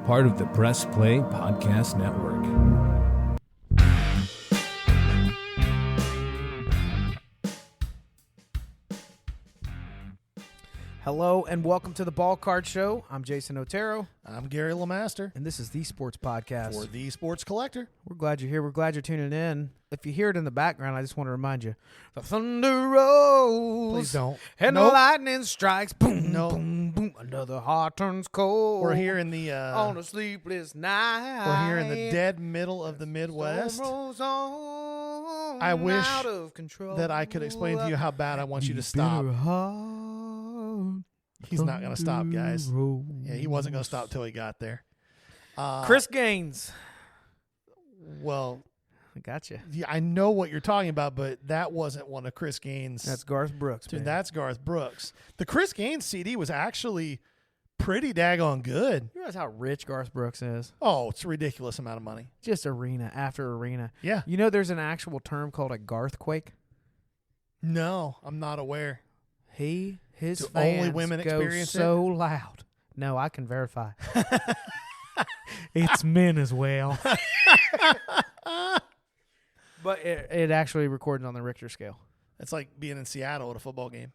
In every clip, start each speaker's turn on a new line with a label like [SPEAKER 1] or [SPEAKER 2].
[SPEAKER 1] part of the Press Play Podcast Network.
[SPEAKER 2] Hello and welcome to the Ball Card Show. I'm Jason Otero.
[SPEAKER 3] I'm Gary LeMaster.
[SPEAKER 2] And this is the Sports Podcast.
[SPEAKER 3] For the Sports Collector.
[SPEAKER 2] We're glad you're here. We're glad you're tuning in. If you hear it in the background, I just want to remind you. The thunder rolls.
[SPEAKER 3] Please don't.
[SPEAKER 2] And the lightning strikes. Boom,
[SPEAKER 3] No.
[SPEAKER 2] boom, boom. Another heart turns cold.
[SPEAKER 3] We're here in the
[SPEAKER 2] on a sleepless night.
[SPEAKER 3] we're here in the dead middle of the Midwest.
[SPEAKER 2] Storm rolls on,
[SPEAKER 3] I wish
[SPEAKER 2] out of control.
[SPEAKER 3] that I could explain to you how bad I want you to stop. He's not going to stop, guys. Yeah, he wasn't going to stop till he got there.
[SPEAKER 2] Chris Gaines.
[SPEAKER 3] Well,
[SPEAKER 2] I gotcha.
[SPEAKER 3] yeah, I know what you're talking about, but that wasn't one of Chris Gaines'.
[SPEAKER 2] That's Garth Brooks.
[SPEAKER 3] Dude,
[SPEAKER 2] man.
[SPEAKER 3] that's Garth Brooks. The Chris Gaines CD was actually pretty daggone good.
[SPEAKER 2] You realize how rich Garth Brooks is?
[SPEAKER 3] Oh, it's a ridiculous amount of money.
[SPEAKER 2] Just arena after arena.
[SPEAKER 3] Yeah.
[SPEAKER 2] You know there's an actual term called a Garthquake?
[SPEAKER 3] No, I'm not aware.
[SPEAKER 2] His
[SPEAKER 3] Do
[SPEAKER 2] fans
[SPEAKER 3] only women
[SPEAKER 2] go
[SPEAKER 3] experience
[SPEAKER 2] so loud. No, I can verify. It's men as well. But it actually records on the Richter scale.
[SPEAKER 3] It's like being in Seattle at a football game.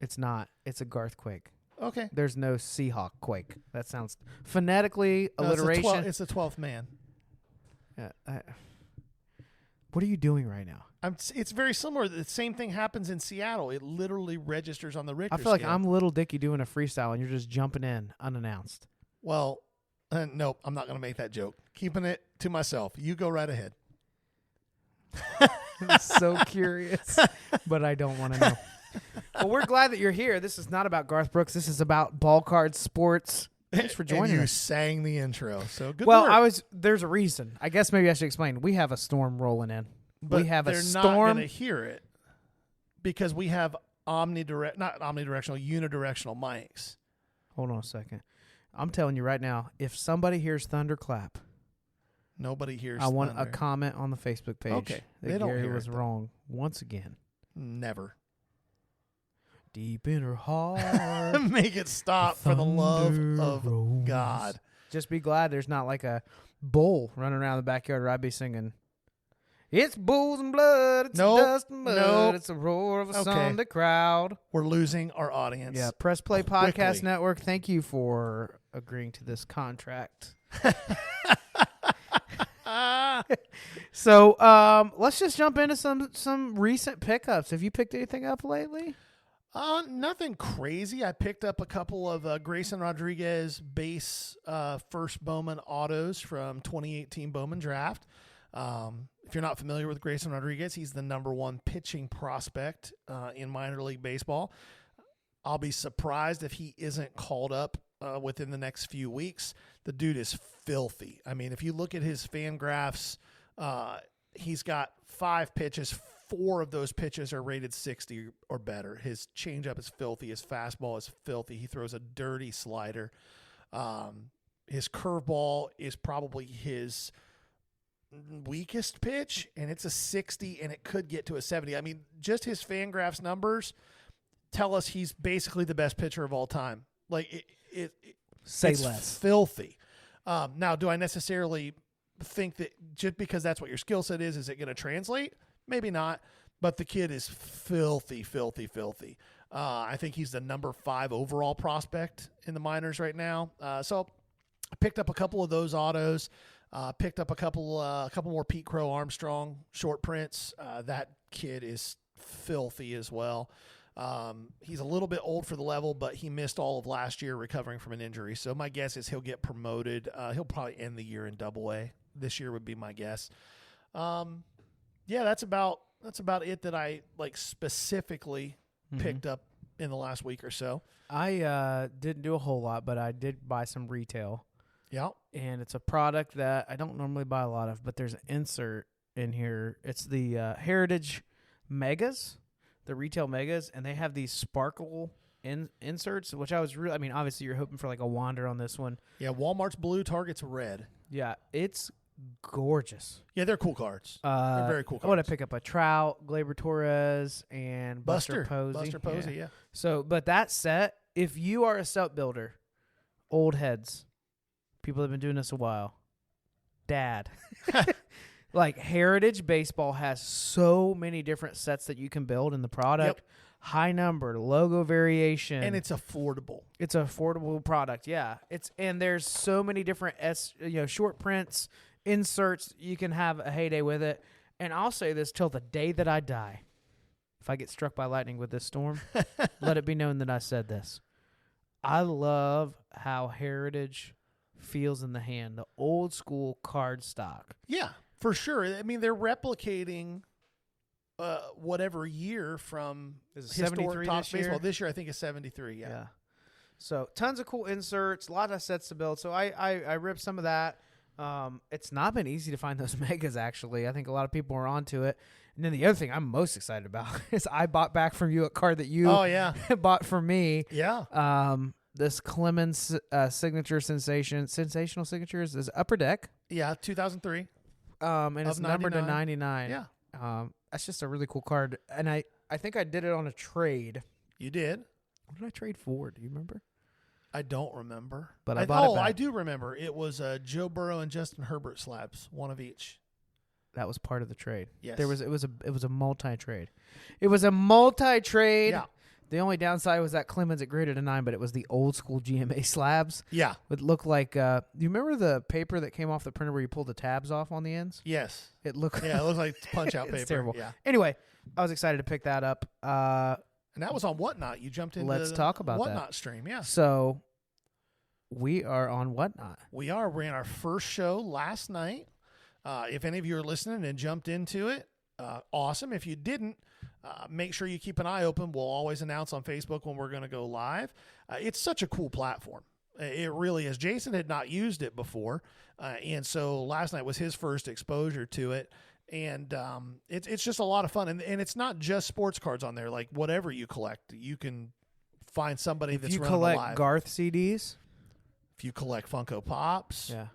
[SPEAKER 2] It's not. It's a Garthquake.
[SPEAKER 3] Okay.
[SPEAKER 2] There's no Seahawk quake. That sounds phonetically alliteration.
[SPEAKER 3] It's the 12th man.
[SPEAKER 2] What are you doing right now?
[SPEAKER 3] It's very similar. The same thing happens in Seattle. It literally registers on the Richter
[SPEAKER 2] I feel like
[SPEAKER 3] scale.
[SPEAKER 2] I'm Little Dicky doing a freestyle and you're just jumping in unannounced.
[SPEAKER 3] Well, nope, I'm not going to make that joke. Keeping it to myself. You go right ahead.
[SPEAKER 2] I'm so curious, but I don't want to know. Well, we're glad that you're here. This is not about Garth Brooks. This is about ball card sports. Thanks for joining
[SPEAKER 3] and you
[SPEAKER 2] us.
[SPEAKER 3] sang the intro, so good
[SPEAKER 2] Well,
[SPEAKER 3] work.
[SPEAKER 2] there's a reason. I guess maybe I should explain. We have a storm rolling in.
[SPEAKER 3] But
[SPEAKER 2] we have a
[SPEAKER 3] they're
[SPEAKER 2] storm.
[SPEAKER 3] not going to hear it because we have unidirectional mics.
[SPEAKER 2] Hold on a second. I'm telling you right now, if somebody hears thunderclap,
[SPEAKER 3] Nobody hears
[SPEAKER 2] I want
[SPEAKER 3] thunder.
[SPEAKER 2] a comment on the Facebook page.
[SPEAKER 3] Okay.
[SPEAKER 2] That
[SPEAKER 3] They don't
[SPEAKER 2] Gary
[SPEAKER 3] hear
[SPEAKER 2] was
[SPEAKER 3] it, though.
[SPEAKER 2] wrong once again.
[SPEAKER 3] Never.
[SPEAKER 2] Deep in her heart.
[SPEAKER 3] Make it stop for the love of
[SPEAKER 2] rolls.
[SPEAKER 3] God.
[SPEAKER 2] Just be glad there's not like a bull running around the backyard where I'd be singing, it's bulls and blood, it's dust and mud, it's a roar of a Sunday crowd.
[SPEAKER 3] We're losing our audience.
[SPEAKER 2] Yeah, Press Play Podcast
[SPEAKER 3] Quickly.
[SPEAKER 2] Network, thank you for agreeing to this contract. So let's just jump into some recent pickups. Have you picked anything up lately?
[SPEAKER 3] Nothing crazy. I picked up a couple of Grayson Rodriguez base first Bowman autos from 2018 Bowman Draft. If you're not familiar with Grayson Rodriguez, he's the #1 pitching prospect in minor league baseball. I'll be surprised if he isn't called up within the next few weeks. The dude is filthy. I mean, if you look at his fan graphs, he's got 5 pitches. 4 of those pitches are rated 60 or better. His changeup is filthy. His fastball is filthy. He throws a dirty slider. His curveball is probably his weakest pitch, and it's a 60, and it could get to a 70. I mean, just his Fangraphs numbers tell us he's basically the best pitcher of all time. Like,
[SPEAKER 2] Say
[SPEAKER 3] it's
[SPEAKER 2] less.
[SPEAKER 3] filthy. Now, do I necessarily think that just because that's what your skill set is it going to translate? Maybe not, but the kid is filthy, filthy, filthy. I think he's the #5 overall prospect in the minors right now. So I picked up a couple of those autos. Picked up a couple more Pete Crow Armstrong short prints. That kid is filthy as well. He's a little bit old for the level, but he missed all of last year recovering from an injury. So my guess is he'll get promoted. He'll probably end the year in AA. This year would be my guess. Yeah, that's about it that I like specifically picked up in the last week or so.
[SPEAKER 2] I didn't do a whole lot, but I did buy some retail.
[SPEAKER 3] Yeah.
[SPEAKER 2] And it's a product that I don't normally buy a lot of, but there's an insert in here. It's the Heritage Megas, the retail Megas, and they have these sparkle inserts, which I was really, I mean, obviously you're hoping for like a Wander on this one.
[SPEAKER 3] Yeah, Walmart's blue, Target's red.
[SPEAKER 2] Yeah, it's gorgeous.
[SPEAKER 3] Yeah, they're cool cards. They're very cool cards.
[SPEAKER 2] I want to pick up a Trout, Gleyber Torres, and Buster Posey.
[SPEAKER 3] Buster Posey, yeah.
[SPEAKER 2] So, but that set, if you are a set builder, old heads, People have been doing this a while. Dad. Like Heritage Baseball has so many different sets that you can build in the product.
[SPEAKER 3] Yep.
[SPEAKER 2] High number, logo variation.
[SPEAKER 3] And it's affordable.
[SPEAKER 2] It's an affordable product, yeah. And there's so many different short prints, inserts. You can have a heyday with it. And I'll say this till the day that I die. If I get struck by lightning with this storm, let it be known that I said this. I love how Heritage feels in the hand, the old school card stock.
[SPEAKER 3] Yeah, for sure. I mean, they're replicating whatever year from historic Topps baseball. This year, I think, is 73. Yeah.
[SPEAKER 2] So tons of cool inserts, a lot of sets to build. So I ripped some of that. It's not been easy to find those megas, actually. I think a lot of people are onto it. And then the other thing I'm most excited about is I bought back from you a card that you bought for me.
[SPEAKER 3] Yeah.
[SPEAKER 2] This Clemens signature sensational signatures is Upper Deck.
[SPEAKER 3] Yeah, 2003.
[SPEAKER 2] And it's numbered to 99.
[SPEAKER 3] Yeah.
[SPEAKER 2] That's just a really cool card. And I think I did it on a trade.
[SPEAKER 3] You did?
[SPEAKER 2] What did I trade for? Do you remember?
[SPEAKER 3] I don't remember.
[SPEAKER 2] But I bought it back.
[SPEAKER 3] I do remember. It was Joe Burrow and Justin Herbert slabs, one of each.
[SPEAKER 2] That was part of the trade.
[SPEAKER 3] Yes.
[SPEAKER 2] It was a multi-trade. It was a multi-trade.
[SPEAKER 3] Yeah.
[SPEAKER 2] The only downside was that Clemens it graded a 9, but it was the old school GMA slabs.
[SPEAKER 3] Yeah.
[SPEAKER 2] It looked like do you remember the paper that came off the printer where you pulled the tabs off on the ends?
[SPEAKER 3] Yes.
[SPEAKER 2] It looked
[SPEAKER 3] it looks like punch out paper.
[SPEAKER 2] It's terrible.
[SPEAKER 3] Yeah.
[SPEAKER 2] Anyway, I was excited to pick that up.
[SPEAKER 3] And that was on Whatnot. You jumped into
[SPEAKER 2] Let's talk about
[SPEAKER 3] Whatnot
[SPEAKER 2] that.
[SPEAKER 3] Stream. Yeah.
[SPEAKER 2] So we are on Whatnot.
[SPEAKER 3] We are. We ran our first show last night. If any of you are listening and jumped into it, awesome. If you didn't, make sure you keep an eye open. We'll always announce on Facebook when we're going to go live. It's such a cool platform. It really is. Jason had not used it before, and so last night was his first exposure to it. And it's just a lot of fun. And it's not just sports cards on there. Like whatever you collect, you can find somebody that's running live.
[SPEAKER 2] If you collect Garth CDs.
[SPEAKER 3] If you collect Funko Pops.
[SPEAKER 2] Yeah.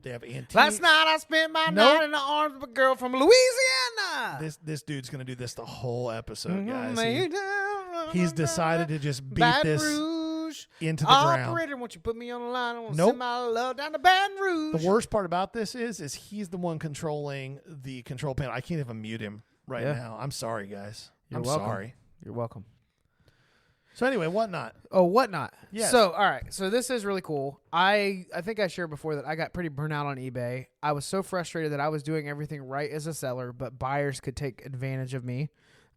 [SPEAKER 3] They have antiques.
[SPEAKER 2] Last night I spent my night in the arms of a girl from Louisiana.
[SPEAKER 3] This dude's going to do this the whole episode,
[SPEAKER 2] Mm-hmm.
[SPEAKER 3] guys. He's decided to just beat
[SPEAKER 2] Baton
[SPEAKER 3] this
[SPEAKER 2] Rouge.
[SPEAKER 3] into the ground.
[SPEAKER 2] Operator, won't you put me on the line? I want to
[SPEAKER 3] Nope.
[SPEAKER 2] send my love down to Baton Rouge.
[SPEAKER 3] The worst part about this is he's the one controlling the control panel. I can't even mute him right now. I'm sorry, guys.
[SPEAKER 2] You're
[SPEAKER 3] I'm
[SPEAKER 2] welcome.
[SPEAKER 3] sorry.
[SPEAKER 2] You're welcome.
[SPEAKER 3] So anyway, Whatnot.
[SPEAKER 2] Oh, Whatnot.
[SPEAKER 3] Yes.
[SPEAKER 2] So, all right. So this is really cool. I think I shared before that I got pretty burnt out on eBay. I was so frustrated that I was doing everything right as a seller, but buyers could take advantage of me.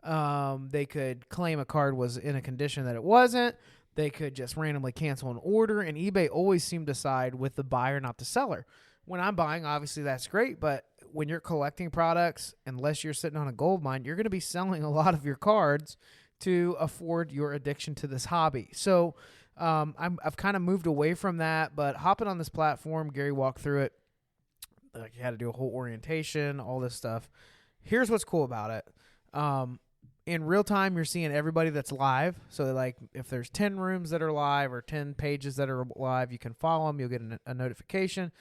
[SPEAKER 2] They could claim a card was in a condition that it wasn't. They could just randomly cancel an order, and eBay always seemed to side with the buyer, not the seller. When I'm buying, obviously that's great, but when you're collecting products, unless you're sitting on a gold mine, you're going to be selling a lot of your cards to afford your addiction to this hobby. So I've kind of moved away from that, but hopping on this platform, Gary walked through it. Like you had to do a whole orientation, all this stuff. Here's what's cool about it. In real time, you're seeing everybody that's live. So like if there's 10 rooms that are live or 10 pages that are live, you can follow them. You'll get a notification.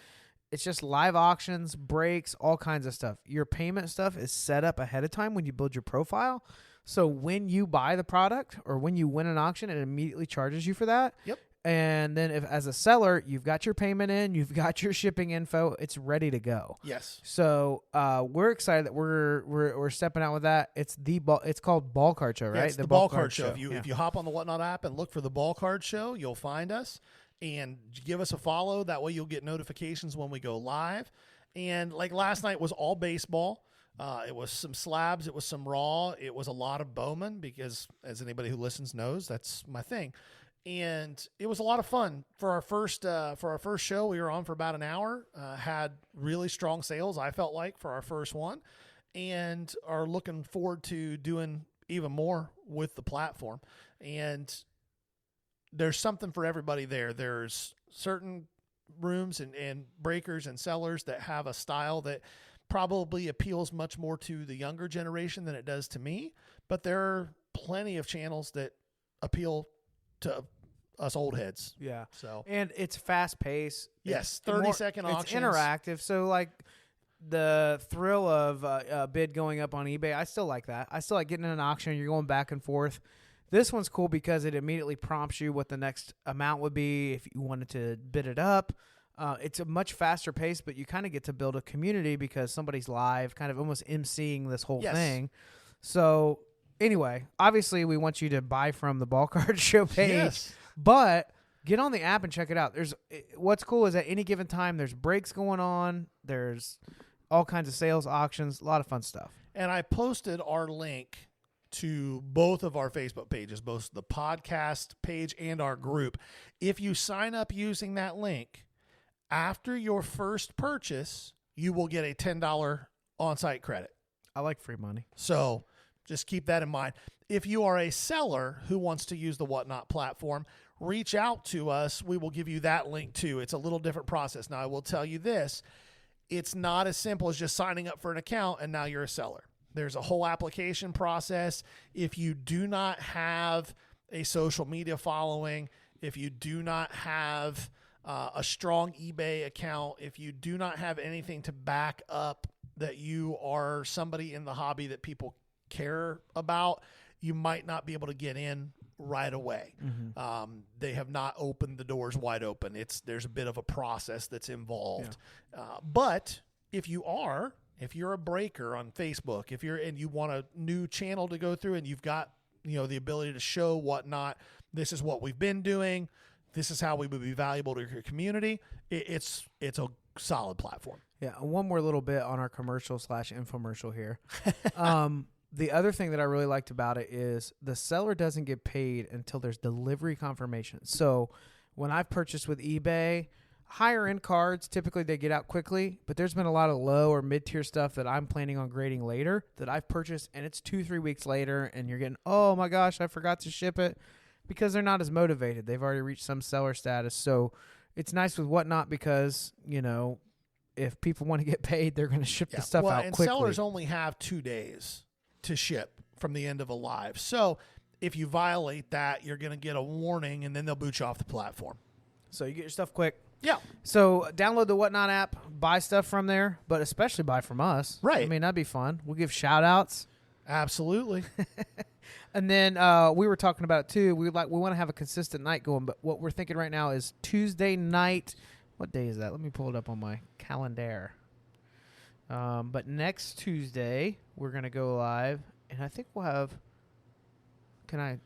[SPEAKER 2] It's just live auctions, breaks, all kinds of stuff. Your payment stuff is set up ahead of time when you build your profile. So when you buy the product or when you win an auction, it immediately charges you for that.
[SPEAKER 3] Yep.
[SPEAKER 2] And then if as a seller, you've got your payment in, you've got your shipping info, it's ready to go.
[SPEAKER 3] Yes.
[SPEAKER 2] So we're excited that we're stepping out with that. It's called Ball Card Show, right?
[SPEAKER 3] Yeah, it's the Ball Card Show. If you hop on the Whatnot app and look for the Ball Card Show, you'll find us and give us a follow. That way you'll get notifications when we go live. And like last night was all baseball. It was some slabs. It was some raw. It was a lot of Bowman because, as anybody who listens knows, that's my thing. And it was a lot of fun for our first show. We were on for about an hour. Had really strong sales, I felt like, for our first one, and are looking forward to doing even more with the platform. And there's something for everybody there. There's certain rooms and breakers and sellers that have a style that probably appeals much more to the younger generation than it does to me, but there are plenty of channels that appeal to us old heads.
[SPEAKER 2] Yeah.
[SPEAKER 3] So,
[SPEAKER 2] and it's fast paced.
[SPEAKER 3] Yes. 30-second auctions.
[SPEAKER 2] It's interactive. So like the thrill of a bid going up on eBay, I still like that. I still like getting in an auction. You're going back and forth. This one's cool because it immediately prompts you what the next amount would be if you wanted to bid it up. It's a much faster pace, but you kind of get to build a community because somebody's live, kind of almost emceeing this whole thing. So anyway, obviously we want you to buy from the Ball Card Show page, but get on the app and check it out. What's cool is at any given time, there's breaks going on. There's all kinds of sales, auctions, a lot of fun stuff.
[SPEAKER 3] And I posted our link to both of our Facebook pages, both the podcast page and our group. If you sign up using that link, after your first purchase, you will get a $10 on-site credit.
[SPEAKER 2] I like free money.
[SPEAKER 3] So just keep that in mind. If you are a seller who wants to use the Whatnot platform, reach out to us. We will give you that link too. It's a little different process. Now, I will tell you this. It's not as simple as just signing up for an account and now you're a seller. There's a whole application process. If you do not have a social media following, if you do not have a strong eBay account, if you do not have anything to back up that you are somebody in the hobby that people care about, you might not be able to get in right away. Mm-hmm. They have not opened the doors wide open. There's a bit of a process that's involved. Yeah. But if you're a breaker on Facebook, and you want a new channel to go through and you've got, the ability to show Whatnot, this is what we've been doing, this is how we would be valuable to your community, it's a solid platform.
[SPEAKER 2] Yeah. One more little bit on our commercial/infomercial here. The other thing that I really liked about it is the seller doesn't get paid until there's delivery confirmation. So when I've purchased with eBay, higher end cards, typically they get out quickly, but there's been a lot of low or mid-tier stuff that I'm planning on grading later that I've purchased, and it's 2-3 weeks later, and you're getting, oh my gosh, I forgot to ship it, because they're not as motivated. They've already reached some seller status. So it's nice with Whatnot because, if people want to get paid, they're going to ship the stuff out quickly.
[SPEAKER 3] And sellers only have 2 days to ship from the end of a live. So if you violate that, you're going to get a warning, and then they'll boot you off the platform.
[SPEAKER 2] So you get your stuff quick.
[SPEAKER 3] Yeah.
[SPEAKER 2] So download the Whatnot app, buy stuff from there, but especially buy from us.
[SPEAKER 3] Right.
[SPEAKER 2] I mean, that'd be fun. We'll give shout-outs.
[SPEAKER 3] Absolutely.
[SPEAKER 2] And then we were talking about it too. We want to have a consistent night going, but what we're thinking right now is Tuesday night. What day is that? Let me pull it up on my calendar. But next Tuesday we're gonna go live, and I think we'll have. Can I?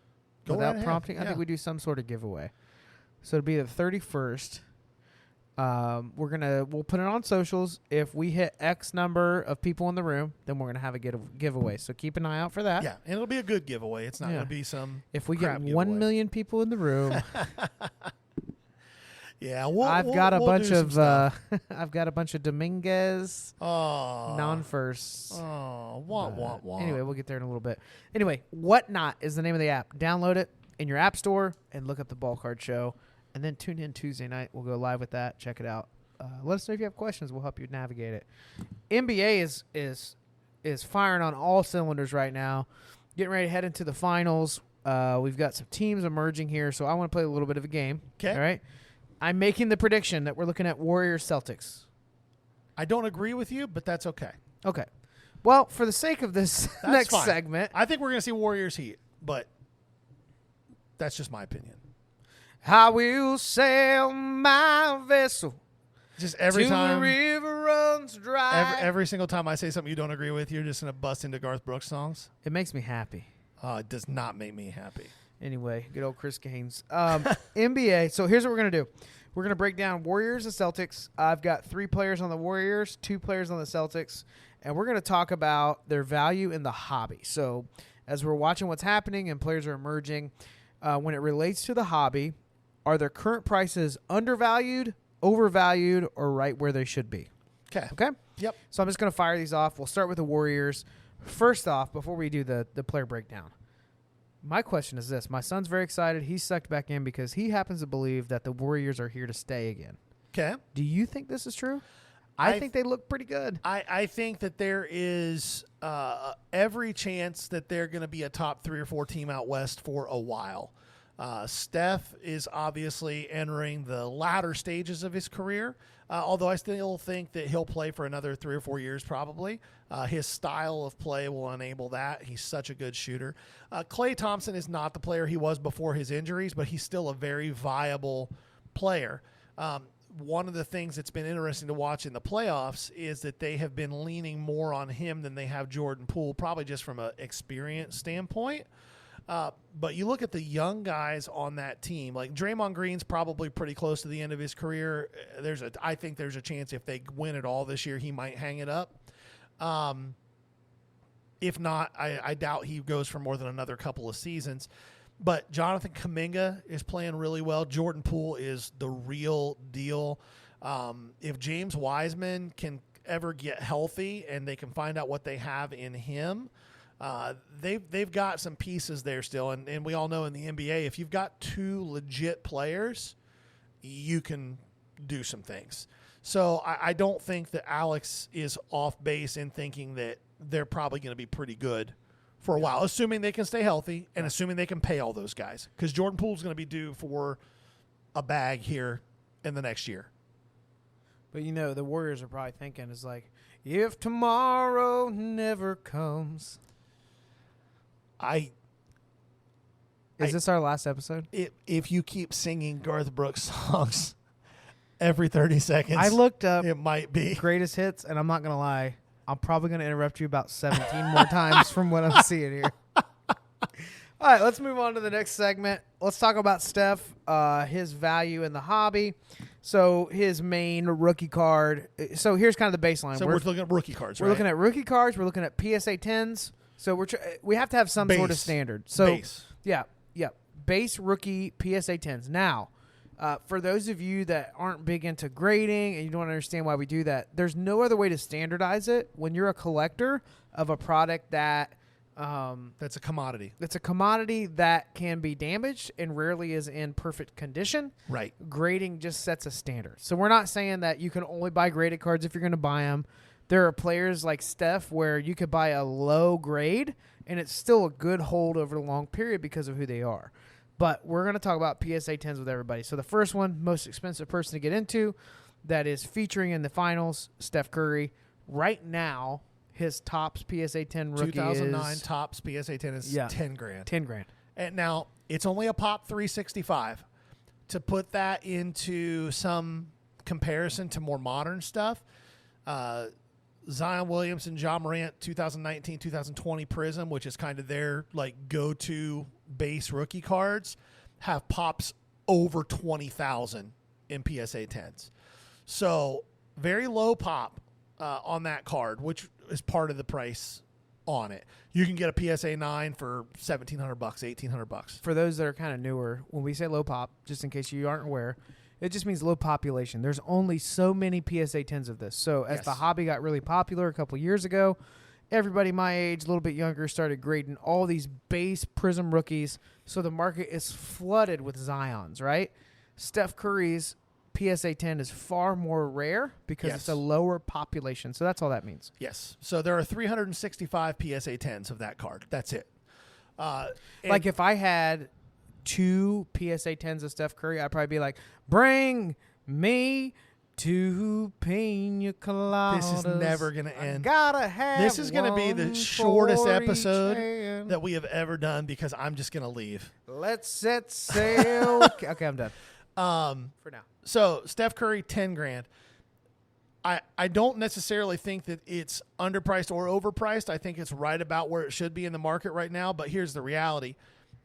[SPEAKER 3] Go
[SPEAKER 2] without
[SPEAKER 3] right
[SPEAKER 2] prompting,
[SPEAKER 3] ahead.
[SPEAKER 2] I think we do some sort of giveaway. So it'll be the 31st. We'll put it on socials. If we hit X number of people in the room, then we're gonna have a giveaway. So keep an eye out for that.
[SPEAKER 3] Yeah, and it'll be a good giveaway. It's not gonna be some.
[SPEAKER 2] If we
[SPEAKER 3] crap
[SPEAKER 2] get
[SPEAKER 3] giveaway.
[SPEAKER 2] 1 million people in the room,
[SPEAKER 3] yeah,
[SPEAKER 2] I've got a bunch of
[SPEAKER 3] I've
[SPEAKER 2] got a bunch of Dominguez
[SPEAKER 3] oh
[SPEAKER 2] non-firsts.
[SPEAKER 3] Oh, wah.
[SPEAKER 2] Anyway, we'll get there in a little bit. Anyway, Whatnot is the name of the app. Download it in your app store and look up the Ball Card Show. And then tune in Tuesday night. We'll go live with that. Check it out. Let us know if you have questions. We'll help you navigate it. NBA is firing on all cylinders right now. Getting ready to head into the finals. We've got some teams emerging here, so I want to play a little bit of a game.
[SPEAKER 3] Okay.
[SPEAKER 2] All right. I'm making the prediction that we're looking at Warriors-Celtics.
[SPEAKER 3] I don't agree with you, but that's okay.
[SPEAKER 2] Okay. Well, for the sake of this next
[SPEAKER 3] fine.
[SPEAKER 2] segment,
[SPEAKER 3] I think we're gonna see Warriors Heat, but that's just my opinion.
[SPEAKER 2] I will sail my vessel.
[SPEAKER 3] Just every
[SPEAKER 2] till
[SPEAKER 3] time
[SPEAKER 2] the river runs dry.
[SPEAKER 3] Every single time I say something you don't agree with, you're just going to bust into Garth Brooks songs?
[SPEAKER 2] It makes me happy.
[SPEAKER 3] It does not make me happy.
[SPEAKER 2] Anyway, good old Chris Gaines. NBA. So here's what we're going to do. We're going to break down Warriors and Celtics. I've got 3 players on the Warriors, 2 players on the Celtics, and we're going to talk about their value in the hobby. So as we're watching what's happening and players are emerging, when it relates to the hobby, are their current prices undervalued, overvalued, or right where they should be? Okay?
[SPEAKER 3] Yep.
[SPEAKER 2] So I'm just going to fire these off. We'll start with the Warriors. First off, before we do the player breakdown, my question is this. My son's very excited. He's sucked back in because he happens to believe that the Warriors are here to stay again.
[SPEAKER 3] Okay.
[SPEAKER 2] Do you think this is true? I think they look pretty good.
[SPEAKER 3] I think that there is every chance that they're going to be a top 3 or 4 team out west for a while. Steph is obviously entering the latter stages of his career, although I still think that he'll play for another 3 or 4 years probably. His style of play will enable that. He's such a good shooter. Klay Thompson is not the player he was before his injuries, but he's still a very viable player. one of the things that's been interesting to watch in the playoffs is that they have been leaning more on him than they have Jordan Poole, probably just from an experience standpoint. But you look at the young guys on that team, like Draymond Green's probably pretty close to the end of his career. I think there's a chance if they win it all this year, he might hang it up. If not, I doubt he goes for more than another couple of seasons. But Jonathan Kuminga is playing really well. Jordan Poole is the real deal. If James Wiseman can ever get healthy and they can find out what they have in him, they've got some pieces there still. And we all know in the NBA, if you've got two legit players, you can do some things. So I don't think that Alex is off base in thinking that they're probably going to be pretty good for a while, assuming they can stay healthy and assuming they can pay all those guys. Because Jordan Poole's going to be due for a bag here in the next year.
[SPEAKER 2] But, the Warriors are probably thinking is like, if tomorrow never comes. Is this our last episode?
[SPEAKER 3] If you keep singing Garth Brooks songs every 30 seconds,
[SPEAKER 2] I looked up
[SPEAKER 3] it might be
[SPEAKER 2] greatest hits, and I'm not going to lie. I'm probably going to interrupt you about 17 more times from what I'm seeing here. All right, let's move on to the next segment. Let's talk about Steph, his value in the hobby. So his main rookie card. So here's kind of the baseline.
[SPEAKER 3] So we're looking at rookie cards,
[SPEAKER 2] We're looking at rookie cards. We're looking at PSA 10s. So we have to have some sort of standard. So
[SPEAKER 3] base.
[SPEAKER 2] Yeah. Base rookie PSA 10s. Now, for those of you that aren't big into grading and you don't understand why we do that, there's no other way to standardize it when you're a collector of a product that
[SPEAKER 3] that's a commodity.
[SPEAKER 2] It's a commodity that can be damaged and rarely is in perfect condition.
[SPEAKER 3] Right.
[SPEAKER 2] Grading just sets a standard. So we're not saying that you can only buy graded cards if you're going to buy them. There are players like Steph where you could buy a low grade and it's still a good hold over the long period because of who they are. But we're going to talk about PSA 10s with everybody. So the first one, most expensive person to get into, that is featuring in the finals, Steph Curry. Right now, his Topps PSA 10 rookie
[SPEAKER 3] 2009
[SPEAKER 2] is
[SPEAKER 3] Topps PSA 10 is $10,000.
[SPEAKER 2] $10,000.
[SPEAKER 3] And now, it's only a Pop 365. To put that into some comparison to more modern stuff, Zion Williamson, John Morant, 2019-2020 Prism, which is kind of their go-to base rookie cards, have pops over 20,000 in PSA 10s. So very low pop on that card, which is part of the price on it. You can get a PSA 9 for $1,700, $1,800.
[SPEAKER 2] For those that are kind of newer, when we say low pop, just in case you aren't aware, it just means low population. There's only so many PSA 10s of this. So as the hobby got really popular a couple years ago, everybody my age, a little bit younger, started grading all these base Prism rookies. So the market is flooded with Zions, right? Steph Curry's PSA 10 is far more rare because it's a lower population. So that's all that means.
[SPEAKER 3] Yes. So there are 365 PSA 10s of that card. That's it.
[SPEAKER 2] Like if I had 2 PSA 10s of Steph Curry, I'd probably be like, bring me 2 pina coladas.
[SPEAKER 3] This is never going to end.
[SPEAKER 2] Gotta have
[SPEAKER 3] This is going to be the shortest episode that we have ever done because I'm just going to leave.
[SPEAKER 2] Let's set sail. Okay, I'm done. For now.
[SPEAKER 3] So Steph Curry, $10,000. I don't necessarily think that it's underpriced or overpriced. I think it's right about where it should be in the market right now. But here's the reality.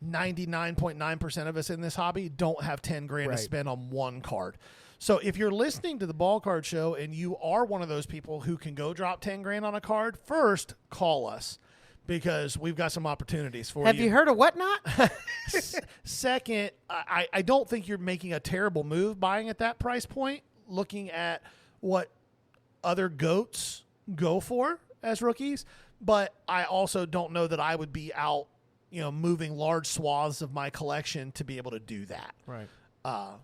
[SPEAKER 3] 99.9% of us in this hobby don't have $10,000 to spend on one card. So if you're listening to the Ball Card Show and you are one of those people who can go drop $10,000 on a card, first call us because we've got some opportunities for you.
[SPEAKER 2] Have you heard of Whatnot?
[SPEAKER 3] Second, I don't think you're making a terrible move buying at that price point, looking at what other GOATs go for as rookies. But I also don't know that I would be out moving large swaths of my collection to be able to do that.
[SPEAKER 2] Right.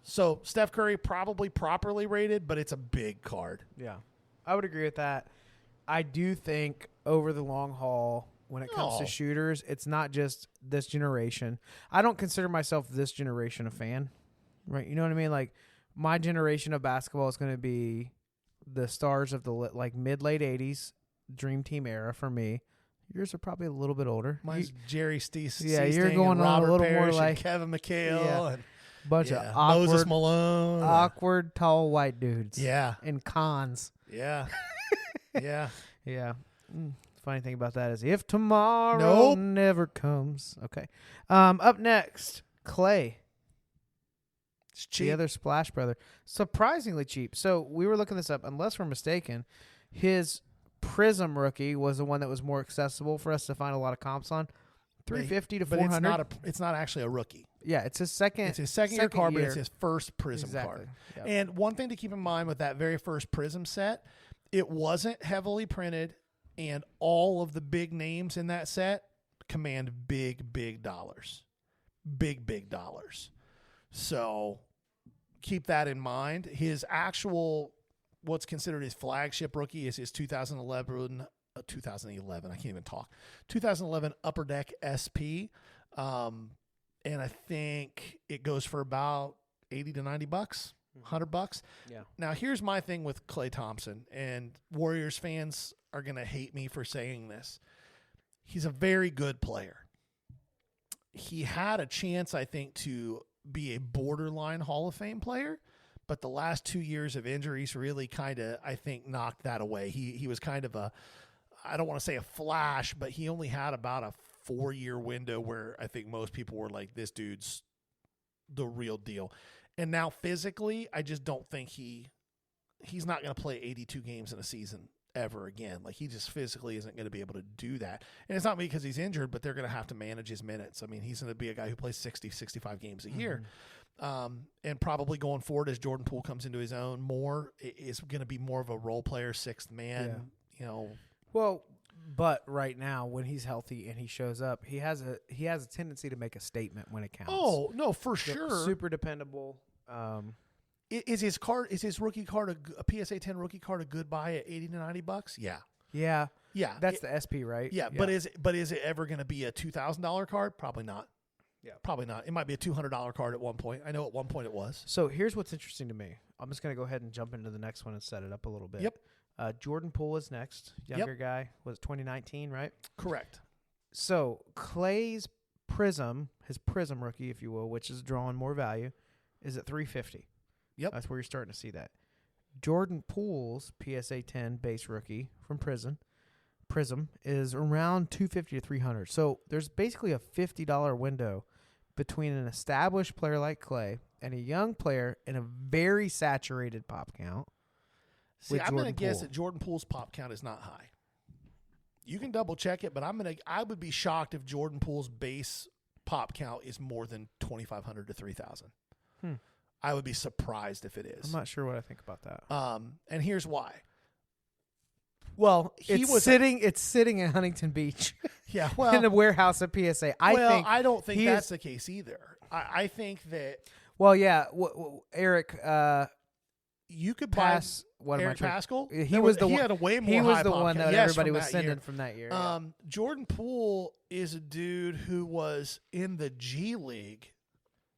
[SPEAKER 3] So Steph Curry probably properly rated, but it's a big card.
[SPEAKER 2] Yeah. I would agree with that. I do think over the long haul, when it comes to shooters, it's not just this generation. I don't consider myself this generation a fan, right? You know what I mean? Like my generation of basketball is going to be the stars of the mid-late 80s Dream Team era for me. Yours are probably a little bit older.
[SPEAKER 3] Mine's Jerry Steele.
[SPEAKER 2] Yeah, you're going on
[SPEAKER 3] Robert
[SPEAKER 2] a little
[SPEAKER 3] Parrish
[SPEAKER 2] more like
[SPEAKER 3] and Kevin McHale.
[SPEAKER 2] Yeah.
[SPEAKER 3] And
[SPEAKER 2] Bunch
[SPEAKER 3] Yeah.
[SPEAKER 2] of awkward,
[SPEAKER 3] Moses Malone.
[SPEAKER 2] awkward, tall white dudes.
[SPEAKER 3] Yeah.
[SPEAKER 2] And cons.
[SPEAKER 3] Yeah. Yeah.
[SPEAKER 2] Yeah. Funny thing about that is if tomorrow
[SPEAKER 3] Nope.
[SPEAKER 2] never comes. Okay. Up next, Clay.
[SPEAKER 3] It's cheap.
[SPEAKER 2] The other Splash brother. Surprisingly cheap. So we were looking this up. Unless we're mistaken, his Prism rookie was the one that was more accessible for us to find a lot of comps on. $350 to $400.
[SPEAKER 3] But it's not actually a rookie.
[SPEAKER 2] Yeah, it's his second.
[SPEAKER 3] It's his second year card,
[SPEAKER 2] year.
[SPEAKER 3] but it's his first Prism
[SPEAKER 2] Exactly.
[SPEAKER 3] card.
[SPEAKER 2] Yep.
[SPEAKER 3] And one thing to keep in mind with that very first Prism set, it wasn't heavily printed, and all of the big names in that set command big dollars. Big dollars. So keep that in mind. His actual, what's considered his flagship rookie is his 2011, I can't even talk. 2011 Upper Deck SP. And I think it goes for about $80 to $90, $100.
[SPEAKER 2] Yeah.
[SPEAKER 3] Now, here's my thing with Klay Thompson, and Warriors fans are going to hate me for saying this. He's a very good player. He had a chance, I think, to be a borderline Hall of Fame player, but the last 2 years of injuries really kind of, I think, knocked that away. He was kind of a, I don't want to say a flash, but he only had about a 4-year window where I think most people were like, this dude's the real deal. And now physically, I just don't think he's not going to play 82 games in a season ever again. Like, he just physically isn't going to be able to do that. And it's not because he's injured, but they're going to have to manage his minutes. I mean, he's going to be a guy who plays 60, 65 games a year. And probably going forward as Jordan Poole comes into his own more, is going to be more of a role player, sixth man, you know.
[SPEAKER 2] Well, but right now, when he's healthy and he shows up, he has a tendency to make a statement when it counts.
[SPEAKER 3] Oh, no, for sure.
[SPEAKER 2] Super dependable.
[SPEAKER 3] Is his rookie card a PSA 10 rookie card a good buy at $80 to $90? Yeah.
[SPEAKER 2] Yeah.
[SPEAKER 3] Yeah.
[SPEAKER 2] That's the SP, right?
[SPEAKER 3] Yeah, but is it ever going to be a $2,000 card? Probably not. Yeah. Probably not. It might be a $200 card at one point. I know at one point it was.
[SPEAKER 2] So here's what's interesting to me. I'm just going to go ahead and jump into the next one and set it up a little bit.
[SPEAKER 3] Yep.
[SPEAKER 2] Jordan Poole is next. Younger guy. Was 2019, right?
[SPEAKER 3] Correct.
[SPEAKER 2] So Clay's Prism, his Prism rookie, if you will, which is drawing more value, is at $350.
[SPEAKER 3] Yep.
[SPEAKER 2] That's where you're starting to see that. Jordan Poole's PSA 10 base rookie from Prism is around $250 to $300. So there's basically a $50 window between an established player like Clay and a young player in a very saturated pop count.
[SPEAKER 3] See, I'm going to guess that Jordan Poole's pop count is not high. You can double check it, but I would be shocked if Jordan Poole's base pop count is more than 2,500 to 3,000. I would be surprised if it is.
[SPEAKER 2] I'm not sure what I think about that.
[SPEAKER 3] And here's why.
[SPEAKER 2] Well,
[SPEAKER 3] He
[SPEAKER 2] it's
[SPEAKER 3] was
[SPEAKER 2] sitting in Huntington Beach.
[SPEAKER 3] Yeah, well,
[SPEAKER 2] in a warehouse at PSA.
[SPEAKER 3] I don't think that's the case either. I think that.
[SPEAKER 2] Well, yeah, Eric.
[SPEAKER 3] You could
[SPEAKER 2] pass.
[SPEAKER 3] What Eric Pascal?
[SPEAKER 2] He was the one.
[SPEAKER 3] He had a way more.
[SPEAKER 2] He was
[SPEAKER 3] high
[SPEAKER 2] the
[SPEAKER 3] pop
[SPEAKER 2] one
[SPEAKER 3] count.
[SPEAKER 2] that
[SPEAKER 3] Yes,
[SPEAKER 2] everybody
[SPEAKER 3] from
[SPEAKER 2] was
[SPEAKER 3] that
[SPEAKER 2] sending
[SPEAKER 3] year.
[SPEAKER 2] from that year.
[SPEAKER 3] Jordan Poole is a dude who was in the G League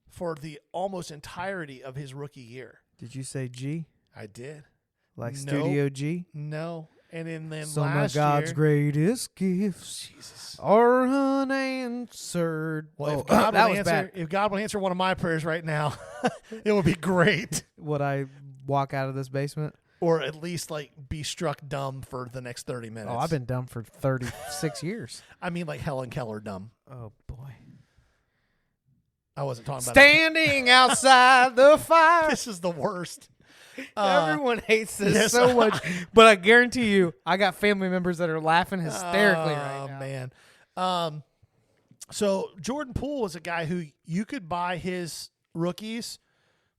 [SPEAKER 3] for the almost entirety of his rookie year.
[SPEAKER 2] Did you say G?
[SPEAKER 3] I did.
[SPEAKER 2] Like Studio G?
[SPEAKER 3] No. And then
[SPEAKER 2] some
[SPEAKER 3] last
[SPEAKER 2] of God's
[SPEAKER 3] year,
[SPEAKER 2] greatest gifts are unanswered.
[SPEAKER 3] Well, if God would answer one of my prayers right now, it would be great.
[SPEAKER 2] Would I walk out of this basement?
[SPEAKER 3] Or at least be struck dumb for the next 30 minutes.
[SPEAKER 2] Oh, I've been dumb for 36 years.
[SPEAKER 3] I mean, like Helen Keller dumb.
[SPEAKER 2] Oh, boy.
[SPEAKER 3] I wasn't talking about
[SPEAKER 2] standing outside the fire.
[SPEAKER 3] This is the worst.
[SPEAKER 2] Everyone hates this so much, but I guarantee you, I got family members that are laughing hysterically right now.
[SPEAKER 3] Oh, man. So Jordan Poole is a guy who you could buy his rookies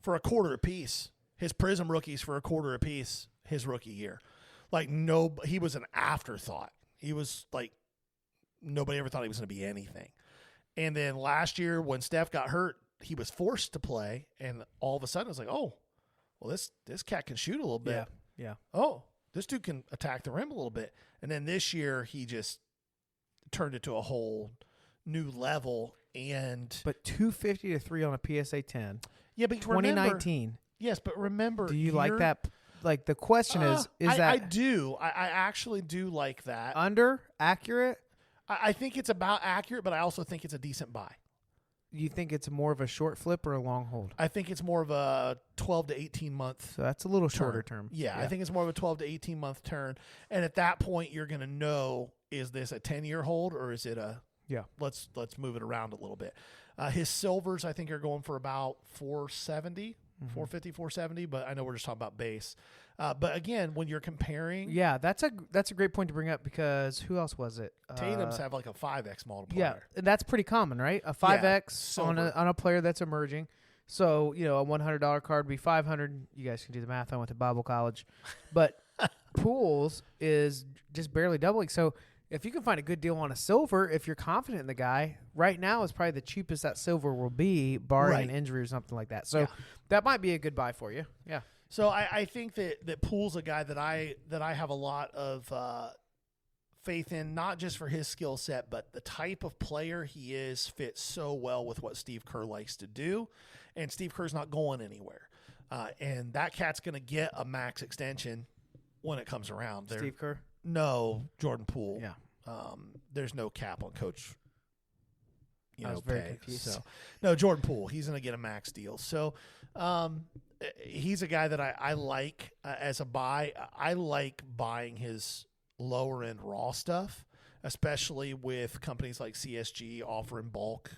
[SPEAKER 3] for $0.25 apiece. His Prism rookies for $0.25 apiece his rookie year. He was an afterthought. He was nobody ever thought he was going to be anything. And then last year when Steph got hurt, he was forced to play, and all of a sudden it's like, oh, well, this cat can shoot a little bit.
[SPEAKER 2] Yeah.
[SPEAKER 3] Oh, this dude can attack the rim a little bit. And then this year he just turned it to a whole new level. But
[SPEAKER 2] $250 to $300 on a PSA 10.
[SPEAKER 3] Yeah, but
[SPEAKER 2] 2019.
[SPEAKER 3] Yes, but remember,
[SPEAKER 2] do you like that? The question is that
[SPEAKER 3] I do. I actually do like that.
[SPEAKER 2] Under accurate?
[SPEAKER 3] I think it's about accurate, but I also think it's a decent buy.
[SPEAKER 2] you think it's more of a short flip or a long hold?
[SPEAKER 3] I think it's more of a 12 to 18 month.
[SPEAKER 2] So that's a little shorter term.
[SPEAKER 3] Yeah, I think it's more of a 12 to 18 month turn. And at that point, you're going to know, is this a 10-year hold or is it a let's move it around a little bit. His silvers, I think, are going for about 470, 450, 470. But I know we're just talking about base. But again, when you're comparing,
[SPEAKER 2] that's a great point to bring up because who else was it?
[SPEAKER 3] Tatum's have like a 5x multiplier.
[SPEAKER 2] Yeah, and that's pretty common, right? A 5x on a player that's emerging. So a $100 card would be $500. You guys can do the math. I went to Bible college, but pools is just barely doubling. So if you can find a good deal on a silver, if you're confident in the guy, right now is probably the cheapest that silver will be, barring an injury or something like that. So that might be a good buy for you. Yeah.
[SPEAKER 3] So I think that Poole's a guy that I have a lot of faith in, not just for his skill set, but the type of player he is fits so well with what Steve Kerr likes to do. And Steve Kerr's not going anywhere. And that cat's going to get a max extension when it comes around.
[SPEAKER 2] Steve Kerr?
[SPEAKER 3] No, Jordan Poole.
[SPEAKER 2] Yeah.
[SPEAKER 3] There's no cap on Coach.
[SPEAKER 2] I was very confused.
[SPEAKER 3] So, no, Jordan Poole. He's going to get a max deal. So, he's a guy that I like as a buy. I like buying his lower end raw stuff, especially with companies like CSG offering bulk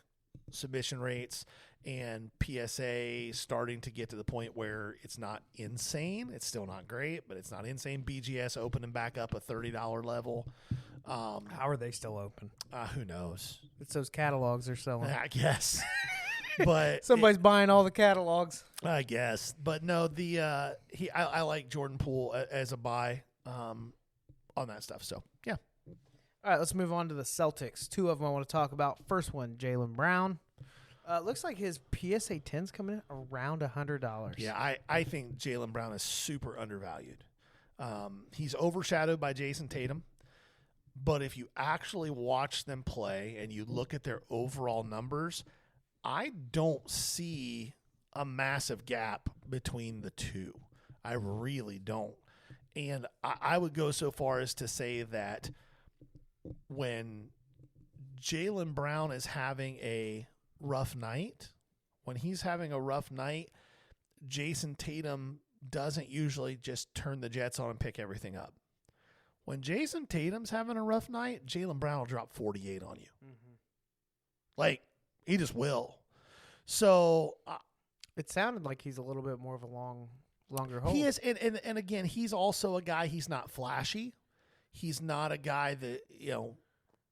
[SPEAKER 3] submission rates and PSA starting to get to the point where it's not insane. It's still not great, but it's not insane. BGS opening back up a $30 level.
[SPEAKER 2] How are they still open?
[SPEAKER 3] Who knows?
[SPEAKER 2] It's those catalogs they're selling.
[SPEAKER 3] I guess. But
[SPEAKER 2] somebody's buying all the catalogs.
[SPEAKER 3] I guess. But no, I like Jordan Poole as a buy on that stuff. So, yeah.
[SPEAKER 2] All right, let's move on to the Celtics. Two of them I want to talk about. First one, Jaylen Brown. Looks like his PSA 10's coming in around $100.
[SPEAKER 3] Yeah, I think Jaylen Brown is super undervalued. He's overshadowed by Jason Tatum. But if you actually watch them play and you look at their overall numbers, I don't see a massive gap between the two. I really don't. And I would go so far as to say that when Jaylen Brown is having a rough night, Jason Tatum doesn't usually just turn the jets on and pick everything up. When Jason Tatum's having a rough night, Jaylen Brown will drop 48 on you. Mm-hmm. Like, he just will. So
[SPEAKER 2] it sounded like he's a little bit more of a longer hold.
[SPEAKER 3] He is, and again, he's also a guy, he's not flashy. He's not a guy that,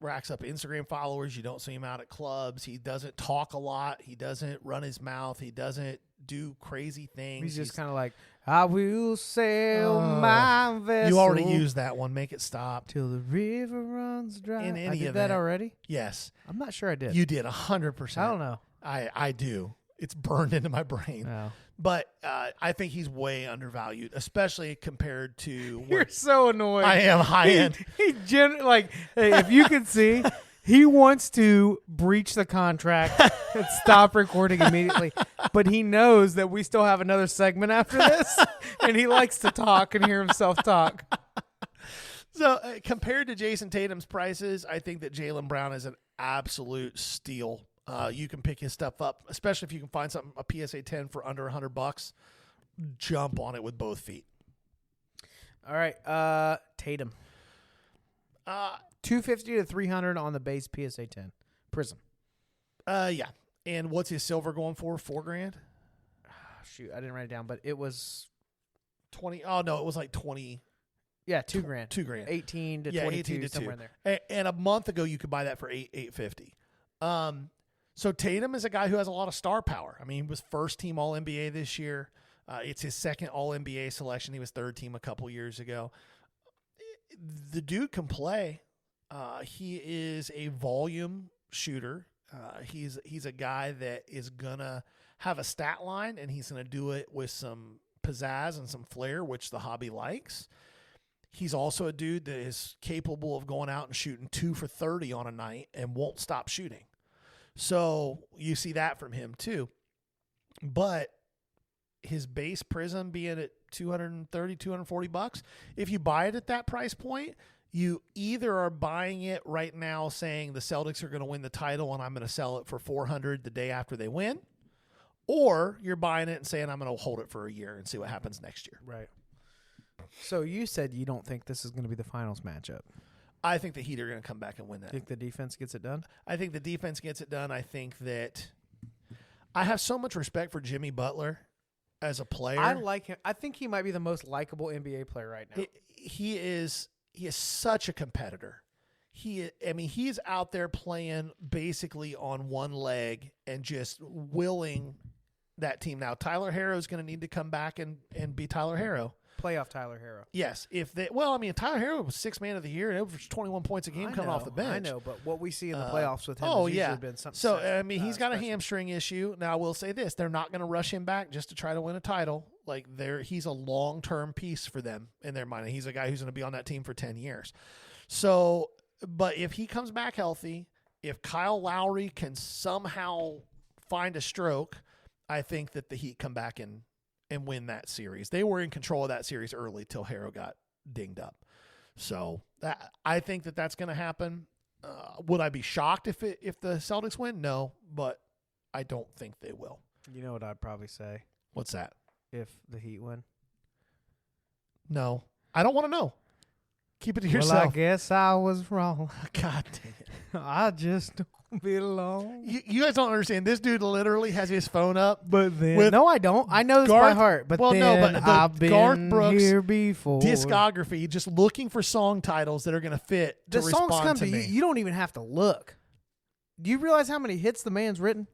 [SPEAKER 3] racks up Instagram followers. You don't see him out at clubs. He doesn't talk a lot. He doesn't run his mouth. He doesn't do crazy things.
[SPEAKER 2] He's just kind of like, I will sail my vessel.
[SPEAKER 3] You already used that one. Make it stop.
[SPEAKER 2] Till the river runs dry.
[SPEAKER 3] In any
[SPEAKER 2] I did
[SPEAKER 3] event,
[SPEAKER 2] that already?
[SPEAKER 3] Yes.
[SPEAKER 2] I'm not sure I did.
[SPEAKER 3] You did 100%.
[SPEAKER 2] I don't know.
[SPEAKER 3] I do. It's burned into my brain.
[SPEAKER 2] Oh.
[SPEAKER 3] But I think he's way undervalued, especially compared to.
[SPEAKER 2] You're so annoyed.
[SPEAKER 3] I am high end.
[SPEAKER 2] Hey, if you can see, he wants to breach the contract and stop recording immediately. But he knows that we still have another segment after this, and he likes to talk and hear himself talk.
[SPEAKER 3] So compared to Jason Tatum's prices, I think that Jaylen Brown is an absolute steal. You can pick his stuff up, especially if you can find something, a PSA 10 for under $100. Jump on it with both feet.
[SPEAKER 2] All right, Tatum. 250 to 300 on the base PSA 10 Prism.
[SPEAKER 3] Yeah. And what's his silver going for? $4,000?
[SPEAKER 2] Shoot, I didn't write it down, but it was
[SPEAKER 3] 20. Oh no, it was like 20.
[SPEAKER 2] Yeah, $2,000.
[SPEAKER 3] $2,000.
[SPEAKER 2] 18 to 22,
[SPEAKER 3] 18 to
[SPEAKER 2] somewhere
[SPEAKER 3] 2.
[SPEAKER 2] in there.
[SPEAKER 3] And a month ago, you could buy that for $850. So Tatum is a guy who has a lot of star power. I mean, he was first team All NBA this year. It's his second All NBA selection. He was third team a couple years ago. The dude can play. He is a volume shooter. He's a guy that is gonna have a stat line, and he's gonna do it with some pizzazz and some flair, which the hobby likes. He's also a dude that is capable of going out and shooting 2 for 30 on a night and won't stop shooting. So you see that from him too. But his base Prism being at $230, $240, if you buy it at that price point, You either are buying it right now saying the Celtics are going to win the title and I'm going to sell it for $400 the day after they win, or you're buying it and saying I'm going to hold it for a year and see what happens next year.
[SPEAKER 2] Right. So you said you don't think this is going to be the finals matchup.
[SPEAKER 3] I think the Heat are going to come back and win that.
[SPEAKER 2] Think the defense gets it done?
[SPEAKER 3] I think the defense gets it done. I think that I have so much respect for Jimmy Butler as a player.
[SPEAKER 2] I like him. I think he might be the most likable NBA player right now.
[SPEAKER 3] He is such a competitor. He's out there playing basically on one leg and just willing that team. Now, Tyler Herro is going to need to come back and be Tyler Herro.
[SPEAKER 2] Playoff Tyler Herro.
[SPEAKER 3] Yes. Tyler Herro was 6th man of the year and averaged 21 points a game coming off the bench.
[SPEAKER 2] I know, but what we see in the playoffs with him has usually been something.
[SPEAKER 3] So, he's got a hamstring issue. Now, I will say this. They're not going to rush him back just to try to win a title. Like, he's a long-term piece for them in their mind. He's a guy who's going to be on that team for 10 years. So, but if he comes back healthy, if Kyle Lowry can somehow find a stroke, I think that the Heat come back and win that series. They were in control of that series early till Herro got dinged up. So I think that that's going to happen. Would I be shocked if the Celtics win? No, but I don't think they will.
[SPEAKER 2] You know what I'd probably say?
[SPEAKER 3] What's that?
[SPEAKER 2] If the Heat win?
[SPEAKER 3] No. I don't want to know. Keep it to yourself.
[SPEAKER 2] Well, I guess I was wrong.
[SPEAKER 3] God dang it.
[SPEAKER 2] I just don't belong.
[SPEAKER 3] You guys don't understand. This dude literally has his phone up.
[SPEAKER 2] But then, no, I don't. I know this by heart. But I've been
[SPEAKER 3] Garth Brooks
[SPEAKER 2] here before.
[SPEAKER 3] Discography, just looking for song titles that are going to fit to
[SPEAKER 2] the
[SPEAKER 3] respond
[SPEAKER 2] songs come
[SPEAKER 3] to me.
[SPEAKER 2] You don't even have to look. Do you realize how many hits the man's written?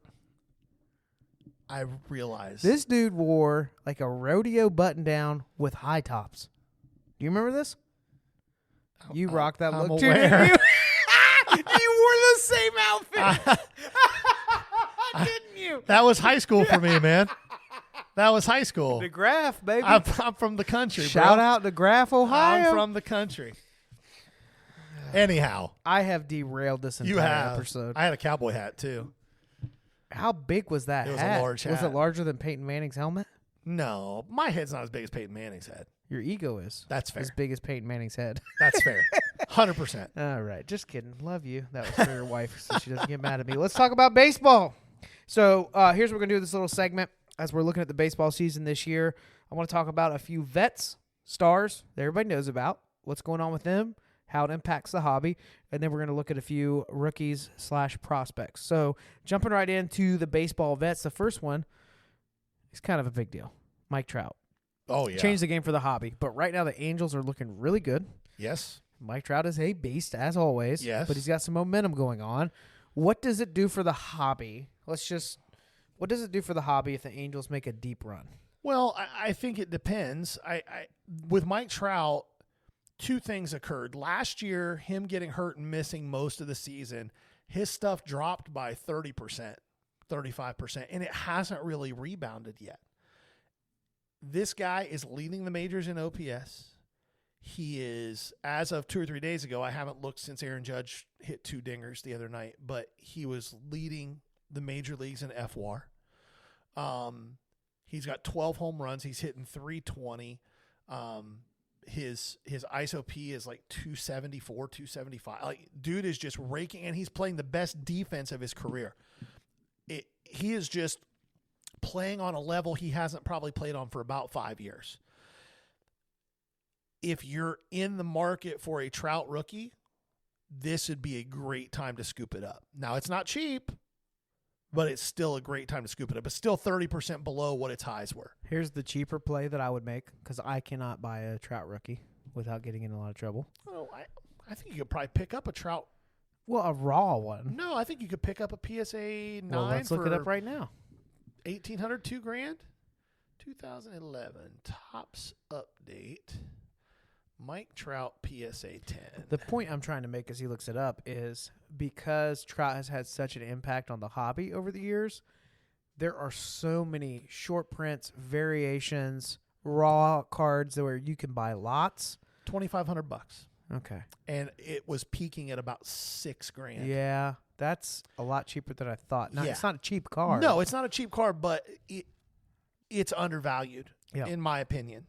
[SPEAKER 3] I realize.
[SPEAKER 2] This dude wore like a rodeo button down with high tops. Do you remember this? You rocked that look too, didn't you? You wore the same outfit. Didn't you?
[SPEAKER 3] That was high school for me, man. That was high school.
[SPEAKER 2] The Graph, baby.
[SPEAKER 3] I'm from the country,
[SPEAKER 2] Shout
[SPEAKER 3] bro.
[SPEAKER 2] out to Graph, Ohio.
[SPEAKER 3] I'm from the country. Anyhow.
[SPEAKER 2] I have derailed this entire episode.
[SPEAKER 3] I had a cowboy hat, too.
[SPEAKER 2] How big was that hat?
[SPEAKER 3] It was a large hat.
[SPEAKER 2] Was it larger than Peyton Manning's helmet?
[SPEAKER 3] No. My head's not as big as Peyton Manning's head.
[SPEAKER 2] Your ego is.
[SPEAKER 3] That's fair.
[SPEAKER 2] As big as Peyton Manning's head.
[SPEAKER 3] That's fair. 100%.
[SPEAKER 2] All right. Just kidding. Love you. That was for your wife so she doesn't get mad at me. Let's talk about baseball. So here's what we're going to do with this little segment. As we're looking at the baseball season this year, I want to talk about a few vets, stars that everybody knows about, what's going on with them, how it impacts the hobby, and then we're going to look at a few rookies/prospects. So jumping right into the baseball vets, the first one is kind of a big deal. Mike Trout.
[SPEAKER 3] Oh, yeah.
[SPEAKER 2] Changed the game for the hobby. But right now the Angels are looking really good.
[SPEAKER 3] Yes.
[SPEAKER 2] Mike Trout is a beast, as always.
[SPEAKER 3] Yes.
[SPEAKER 2] But he's got some momentum going on. What does it do for the hobby? What does it do for the hobby if the Angels make a deep run?
[SPEAKER 3] Well, I think it depends. With Mike Trout, two things occurred. Last year, him getting hurt and missing most of the season, his stuff dropped by 30%, 35%, and it hasn't really rebounded yet. This guy is leading the majors in OPS. He is, as of 2 or 3 days ago, I haven't looked since Aaron Judge hit 2 dingers the other night, but he was leading the major leagues in FWAR. He's got 12 home runs. He's hitting 320. His ISOP is like 274, 275. Like, dude is just raking, and he's playing the best defense of his career. He is just playing on a level he hasn't probably played on for about 5 years. If you're in the market for a Trout rookie, this would be a great time to scoop it up. Now, it's not cheap, but it's still a great time to scoop it up. It's still 30% below what its highs were.
[SPEAKER 2] Here's the cheaper play that I would make because I cannot buy a Trout rookie without getting in a lot of trouble.
[SPEAKER 3] Oh, I think you could probably pick up a Trout.
[SPEAKER 2] Well, a raw one.
[SPEAKER 3] No, I think you could pick up a PSA 9
[SPEAKER 2] Well, let's look it up right now.
[SPEAKER 3] $1,800, $2,000. 2011 Topps update. Mike Trout PSA 10.
[SPEAKER 2] The point I'm trying to make as he looks it up is because Trout has had such an impact on the hobby over the years, there are so many short prints, variations, raw cards where you can buy lots.
[SPEAKER 3] $2,500.
[SPEAKER 2] Okay.
[SPEAKER 3] And it was peaking at about $6,000.
[SPEAKER 2] Yeah, that's a lot cheaper than I thought. Now,
[SPEAKER 3] Yeah.
[SPEAKER 2] It's not a cheap card.
[SPEAKER 3] No, it's not a cheap card, but it's undervalued, in my opinion.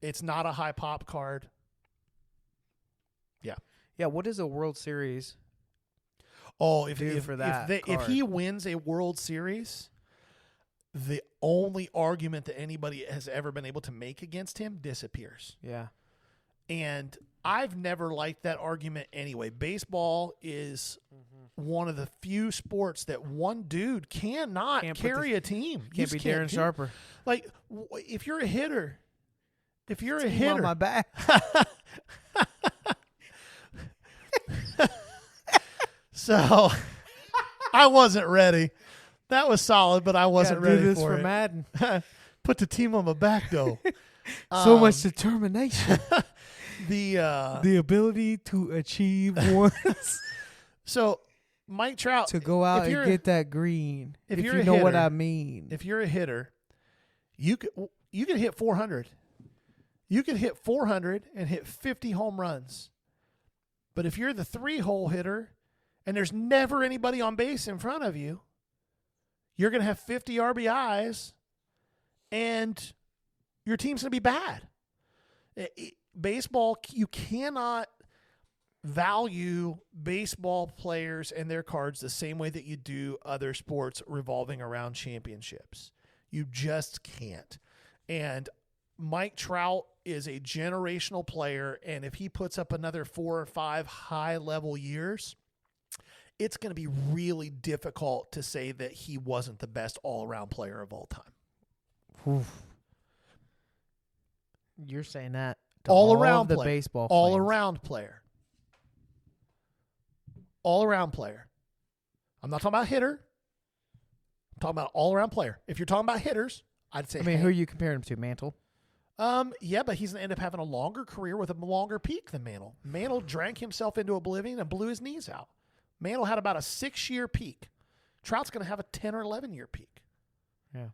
[SPEAKER 3] It's not a high pop card. Yeah.
[SPEAKER 2] Yeah, what is a World Series?
[SPEAKER 3] Oh,
[SPEAKER 2] for that
[SPEAKER 3] if
[SPEAKER 2] card?
[SPEAKER 3] he wins a World Series, the only argument that anybody has ever been able to make against him disappears.
[SPEAKER 2] Yeah.
[SPEAKER 3] And I've never liked that argument anyway. Baseball is one of the few sports that one dude cannot carry a team.
[SPEAKER 2] Can't be Darren Sharper.
[SPEAKER 3] Like, if you're a hitter,
[SPEAKER 2] on my back.
[SPEAKER 3] So I wasn't ready. That was solid, but I wasn't
[SPEAKER 2] Gotta
[SPEAKER 3] ready
[SPEAKER 2] do this
[SPEAKER 3] for it.
[SPEAKER 2] Madden.
[SPEAKER 3] Put the team on my back, though.
[SPEAKER 2] So much determination.
[SPEAKER 3] The
[SPEAKER 2] ability to achieve once.
[SPEAKER 3] So Mike Trout
[SPEAKER 2] to go out and get that green.
[SPEAKER 3] If
[SPEAKER 2] you
[SPEAKER 3] you're a
[SPEAKER 2] know what
[SPEAKER 3] hitter,
[SPEAKER 2] I mean.
[SPEAKER 3] If you're a hitter, you could hit 400. You could hit 400 and hit 50 home runs. But if you're the 3-hole hitter and there's never anybody on base in front of you, you're going to have 50 RBIs and your team's going to be bad. Baseball, you cannot value baseball players and their cards the same way that you do other sports revolving around championships. You just can't. And Mike Trout is a generational player, and if he puts up another 4 or 5 high-level years, it's going to be really difficult to say that he wasn't the best all-around player of all time.
[SPEAKER 2] Oof. You're saying that to
[SPEAKER 3] all-around
[SPEAKER 2] the
[SPEAKER 3] player.
[SPEAKER 2] baseball
[SPEAKER 3] All-around player. All-around player. I'm not talking about hitter. I'm talking about all-around player. If you're talking about hitters, I'd say.
[SPEAKER 2] I mean, who are you comparing him to? Mantle?
[SPEAKER 3] Yeah, but he's going to end up having a longer career with a longer peak than Mantle. Mantle drank himself into oblivion and blew his knees out. Mantle had about a 6-year peak. Trout's going to have a 10 or 11-year peak.
[SPEAKER 2] Yeah.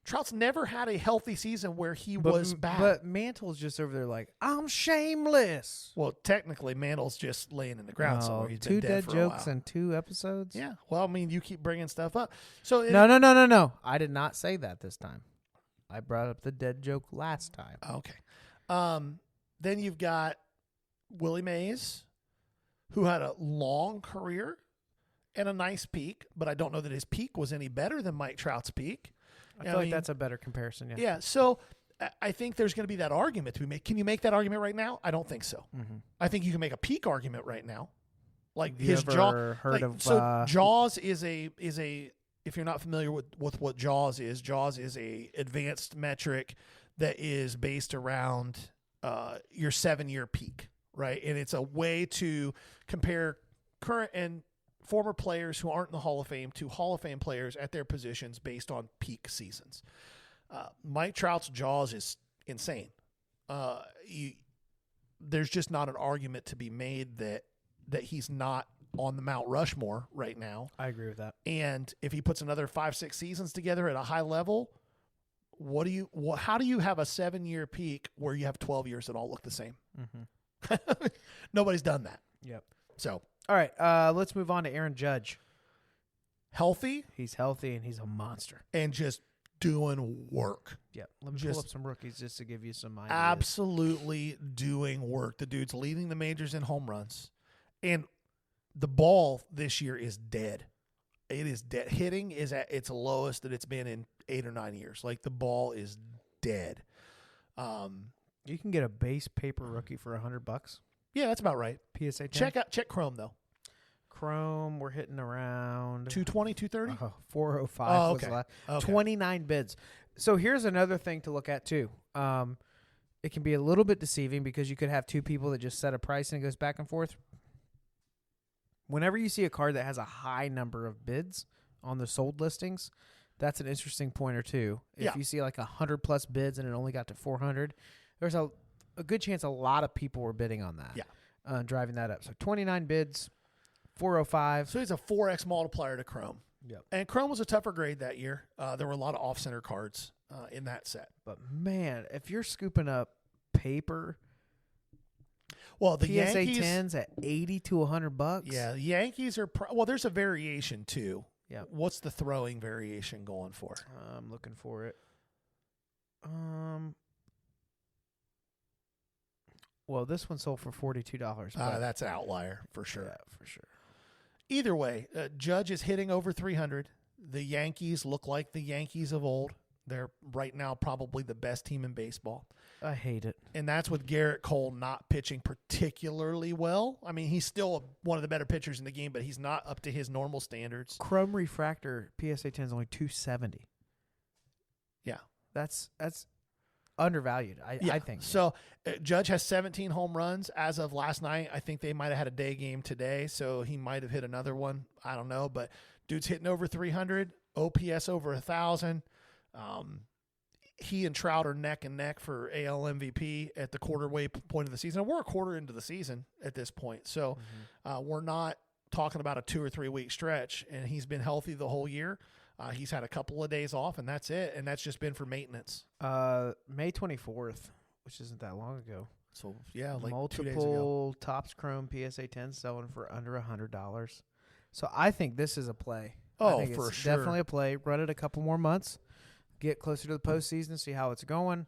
[SPEAKER 3] Trout's never had a healthy season where he was bad.
[SPEAKER 2] But Mantle's just over there like, I'm shameless.
[SPEAKER 3] Well, technically, Mantle's just laying in the ground somewhere. He's been
[SPEAKER 2] 2
[SPEAKER 3] dead
[SPEAKER 2] dead
[SPEAKER 3] for
[SPEAKER 2] jokes
[SPEAKER 3] a while.
[SPEAKER 2] and 2 episodes?
[SPEAKER 3] Yeah. Well, I mean, you keep bringing stuff up. So
[SPEAKER 2] No. I did not say that this time. I brought up the dead joke last time.
[SPEAKER 3] Okay. Then you've got Willie Mays, who had a long career and a nice peak, but I don't know that his peak was any better than Mike Trout's peak.
[SPEAKER 2] I feel like that's a better comparison. Yeah.
[SPEAKER 3] Yeah. So I think there's going to be that argument to be made. Can you make that argument right now? I don't think so.
[SPEAKER 2] Mm-hmm.
[SPEAKER 3] I think you can make a peak argument right now. Like
[SPEAKER 2] Have
[SPEAKER 3] his
[SPEAKER 2] you
[SPEAKER 3] jaw.
[SPEAKER 2] ever heard of
[SPEAKER 3] So Jaws is a if you're not familiar with what Jaws is a advanced metric that is based around your 7-year peak, right? And it's a way to compare current and former players who aren't in the Hall of Fame to Hall of Fame players at their positions based on peak seasons. Mike Trout's Jaws is insane. There's just not an argument to be made that he's not on the Mount Rushmore right now.
[SPEAKER 2] I agree with that.
[SPEAKER 3] And if he puts another 5-6 seasons together at a high level, how do you have a 7-year peak where you have 12 years that all look the same?
[SPEAKER 2] Mm-hmm.
[SPEAKER 3] Nobody's done that.
[SPEAKER 2] Yep.
[SPEAKER 3] So,
[SPEAKER 2] all right, let's move on to Aaron Judge.
[SPEAKER 3] Healthy.
[SPEAKER 2] He's healthy and he's a monster.
[SPEAKER 3] And just doing work.
[SPEAKER 2] Yep. Let me pull up some rookies just to give you some ideas.
[SPEAKER 3] Absolutely doing work. The dude's leading the majors in home runs. And the ball this year is dead. It is dead. Hitting is at its lowest that it's been in 8 or 9 years. Like, the ball is dead.
[SPEAKER 2] You can get a base paper rookie for $100.
[SPEAKER 3] Yeah, that's about right.
[SPEAKER 2] PSA 10.
[SPEAKER 3] Check Chrome, though.
[SPEAKER 2] Chrome, we're hitting around
[SPEAKER 3] 220, 230?
[SPEAKER 2] 405 was
[SPEAKER 3] okay.
[SPEAKER 2] the last.
[SPEAKER 3] Okay.
[SPEAKER 2] 29 bids. So here's another thing to look at too. It can be a little bit deceiving because you could have 2 people that just set a price and it goes back and forth. Whenever you see a card that has a high number of bids on the sold listings, that's an interesting pointer too. If you see like 100+ bids and it only got to 400, there's a good chance a lot of people were bidding on that.
[SPEAKER 3] Yeah.
[SPEAKER 2] Driving that up. So 29 bids, 405.
[SPEAKER 3] So he's a 4x multiplier to Chrome.
[SPEAKER 2] Yep.
[SPEAKER 3] And Chrome was a tougher grade that year. There were a lot of off-center cards in that set.
[SPEAKER 2] But man, if you're scooping up paper,
[SPEAKER 3] well, the
[SPEAKER 2] PSA
[SPEAKER 3] Yankees
[SPEAKER 2] 10s at $80 to $100.
[SPEAKER 3] Yeah, the Yankees are well. There's a variation too.
[SPEAKER 2] Yeah.
[SPEAKER 3] What's the throwing variation going for?
[SPEAKER 2] I'm looking for it. Well, this one sold for $42.
[SPEAKER 3] That's an outlier for sure.
[SPEAKER 2] Yeah, for sure.
[SPEAKER 3] Either way, Judge is hitting over 300. The Yankees look like the Yankees of old. They're right now probably the best team in baseball.
[SPEAKER 2] I hate it.
[SPEAKER 3] And that's with Garrett Cole not pitching particularly well. I mean, he's still one of the better pitchers in the game, but he's not up to his normal standards.
[SPEAKER 2] Chrome refractor PSA 10 is only 270.
[SPEAKER 3] Yeah.
[SPEAKER 2] That's undervalued, I think.
[SPEAKER 3] So Judge has 17 home runs as of last night. I think they might have had a day game today, so he might have hit another one. I don't know, but dude's hitting over 300, OPS over 1,000. He and Trout are neck and neck for AL MVP at the quarterway point of the season. And we're a quarter into the season at this point, so we're not talking about a 2 or 3 week stretch, and he's been healthy the whole year. He's had a couple of days off, and that's it, and that's just been for maintenance.
[SPEAKER 2] May 24th, which isn't that long ago.
[SPEAKER 3] So, yeah, like
[SPEAKER 2] multiple
[SPEAKER 3] 2 days ago.
[SPEAKER 2] Topps Chrome PSA 10 selling for under $100. So I think this is a play.
[SPEAKER 3] Oh,
[SPEAKER 2] I think
[SPEAKER 3] for
[SPEAKER 2] it's
[SPEAKER 3] sure.
[SPEAKER 2] definitely a play. Run it a couple more months. Get closer to the postseason, see how it's going.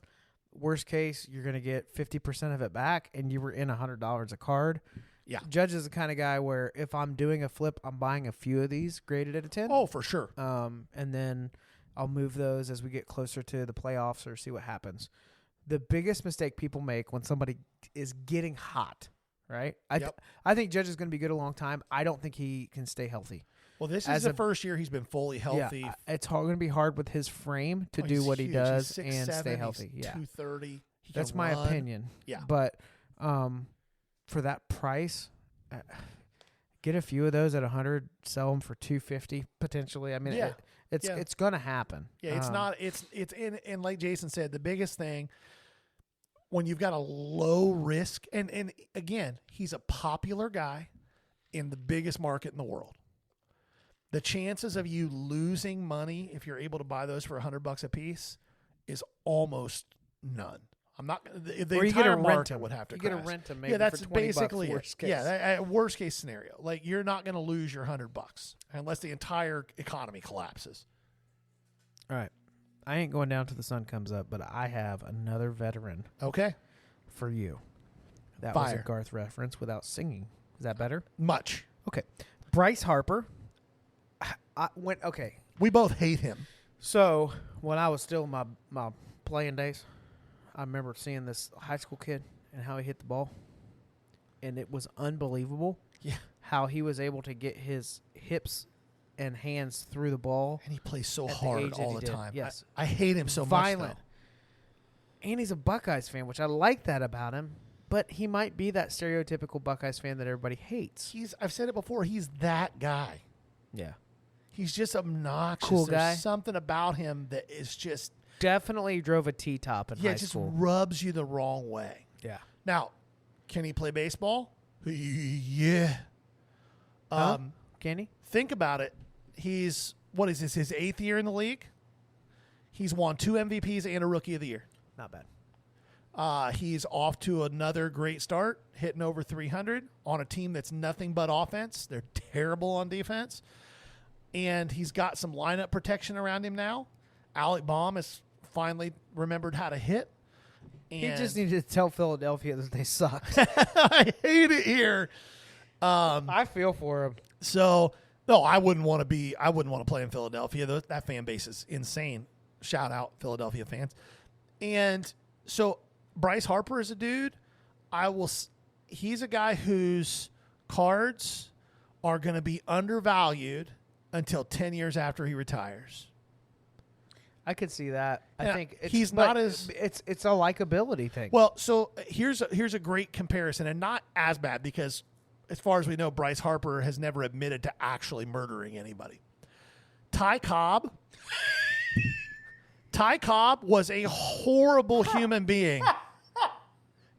[SPEAKER 2] Worst case, you're going to get 50% of it back, and you were in $100 a card.
[SPEAKER 3] Yeah.
[SPEAKER 2] Judge is the kind of guy where if I'm doing a flip, I'm buying a few of these graded at a 10.
[SPEAKER 3] Oh, for sure.
[SPEAKER 2] And then I'll move those as we get closer to the playoffs or see what happens. The biggest mistake people make when somebody is getting hot, right? I think Judge is going to be good a long time. I don't think he can stay healthy.
[SPEAKER 3] Well, this is the first year he's been fully healthy.
[SPEAKER 2] Yeah, it's going to be hard with his frame to do what he does and stay healthy.
[SPEAKER 3] He's 230.
[SPEAKER 2] That's my opinion.
[SPEAKER 3] Yeah.
[SPEAKER 2] But for that price, get a few of those at 100, sell them for 250 potentially. I mean, it's going to happen.
[SPEAKER 3] Yeah, it's not. It's and like Jason said, the biggest thing when you've got a low risk, and again, he's a popular guy in the biggest market in the world. The chances of you losing money if you're able to buy those for $100 a piece is almost none. I'm not. The entire market would have to.
[SPEAKER 2] You
[SPEAKER 3] crash.
[SPEAKER 2] get a rent them maybe.
[SPEAKER 3] Yeah, that's
[SPEAKER 2] for $20
[SPEAKER 3] basically
[SPEAKER 2] worst case.
[SPEAKER 3] Yeah, worst case scenario. Like you're not going to lose your $100 unless the entire economy collapses.
[SPEAKER 2] All right, I ain't going down till the sun comes up, but I have another veteran.
[SPEAKER 3] Okay,
[SPEAKER 2] for you. That
[SPEAKER 3] Fire.
[SPEAKER 2] was a Garth reference without singing. Is that better?
[SPEAKER 3] Much.
[SPEAKER 2] Okay, Bryce Harper.
[SPEAKER 3] We both hate him.
[SPEAKER 2] So when I was still in my playing days, I remember seeing this high school kid and how he hit the ball, and it was unbelievable.
[SPEAKER 3] Yeah,
[SPEAKER 2] how he was able to get his hips and hands through the ball,
[SPEAKER 3] and he plays so hard all the time.
[SPEAKER 2] Yes,
[SPEAKER 3] I hate him so
[SPEAKER 2] violent.
[SPEAKER 3] much.
[SPEAKER 2] And he's a Buckeyes fan, which I like that about him. But he might be that stereotypical Buckeyes fan that everybody hates.
[SPEAKER 3] I've said it before. He's that guy.
[SPEAKER 2] Yeah.
[SPEAKER 3] He's just obnoxious.
[SPEAKER 2] Cool guy.
[SPEAKER 3] There's something about him that is just
[SPEAKER 2] definitely drove a T-top in high
[SPEAKER 3] it just
[SPEAKER 2] school.
[SPEAKER 3] rubs you the wrong way.
[SPEAKER 2] Yeah.
[SPEAKER 3] Now, can he play baseball? Yeah.
[SPEAKER 2] Can he?
[SPEAKER 3] Think about it. He's his 8th year in the league? He's won 2 MVPs and a Rookie of the Year.
[SPEAKER 2] Not bad.
[SPEAKER 3] He's off to another great start, hitting over 300 on a team that's nothing but offense. They're terrible on defense. And he's got some lineup protection around him now. Alec Baum has finally remembered how to hit. And
[SPEAKER 2] He just needed to tell Philadelphia that they suck.
[SPEAKER 3] I hate it here.
[SPEAKER 2] I feel for him.
[SPEAKER 3] So, no, I wouldn't want to play in Philadelphia. That fan base is insane. Shout out Philadelphia fans. And so Bryce Harper is a dude. He's a guy whose cards are going to be undervalued until 10 years after he retires.
[SPEAKER 2] I could see that.
[SPEAKER 3] Yeah,
[SPEAKER 2] I think it's a likability thing.
[SPEAKER 3] Well, so here's a great comparison, and not as bad because, as far as we know, Bryce Harper has never admitted to actually murdering anybody. Ty Cobb was a horrible human being.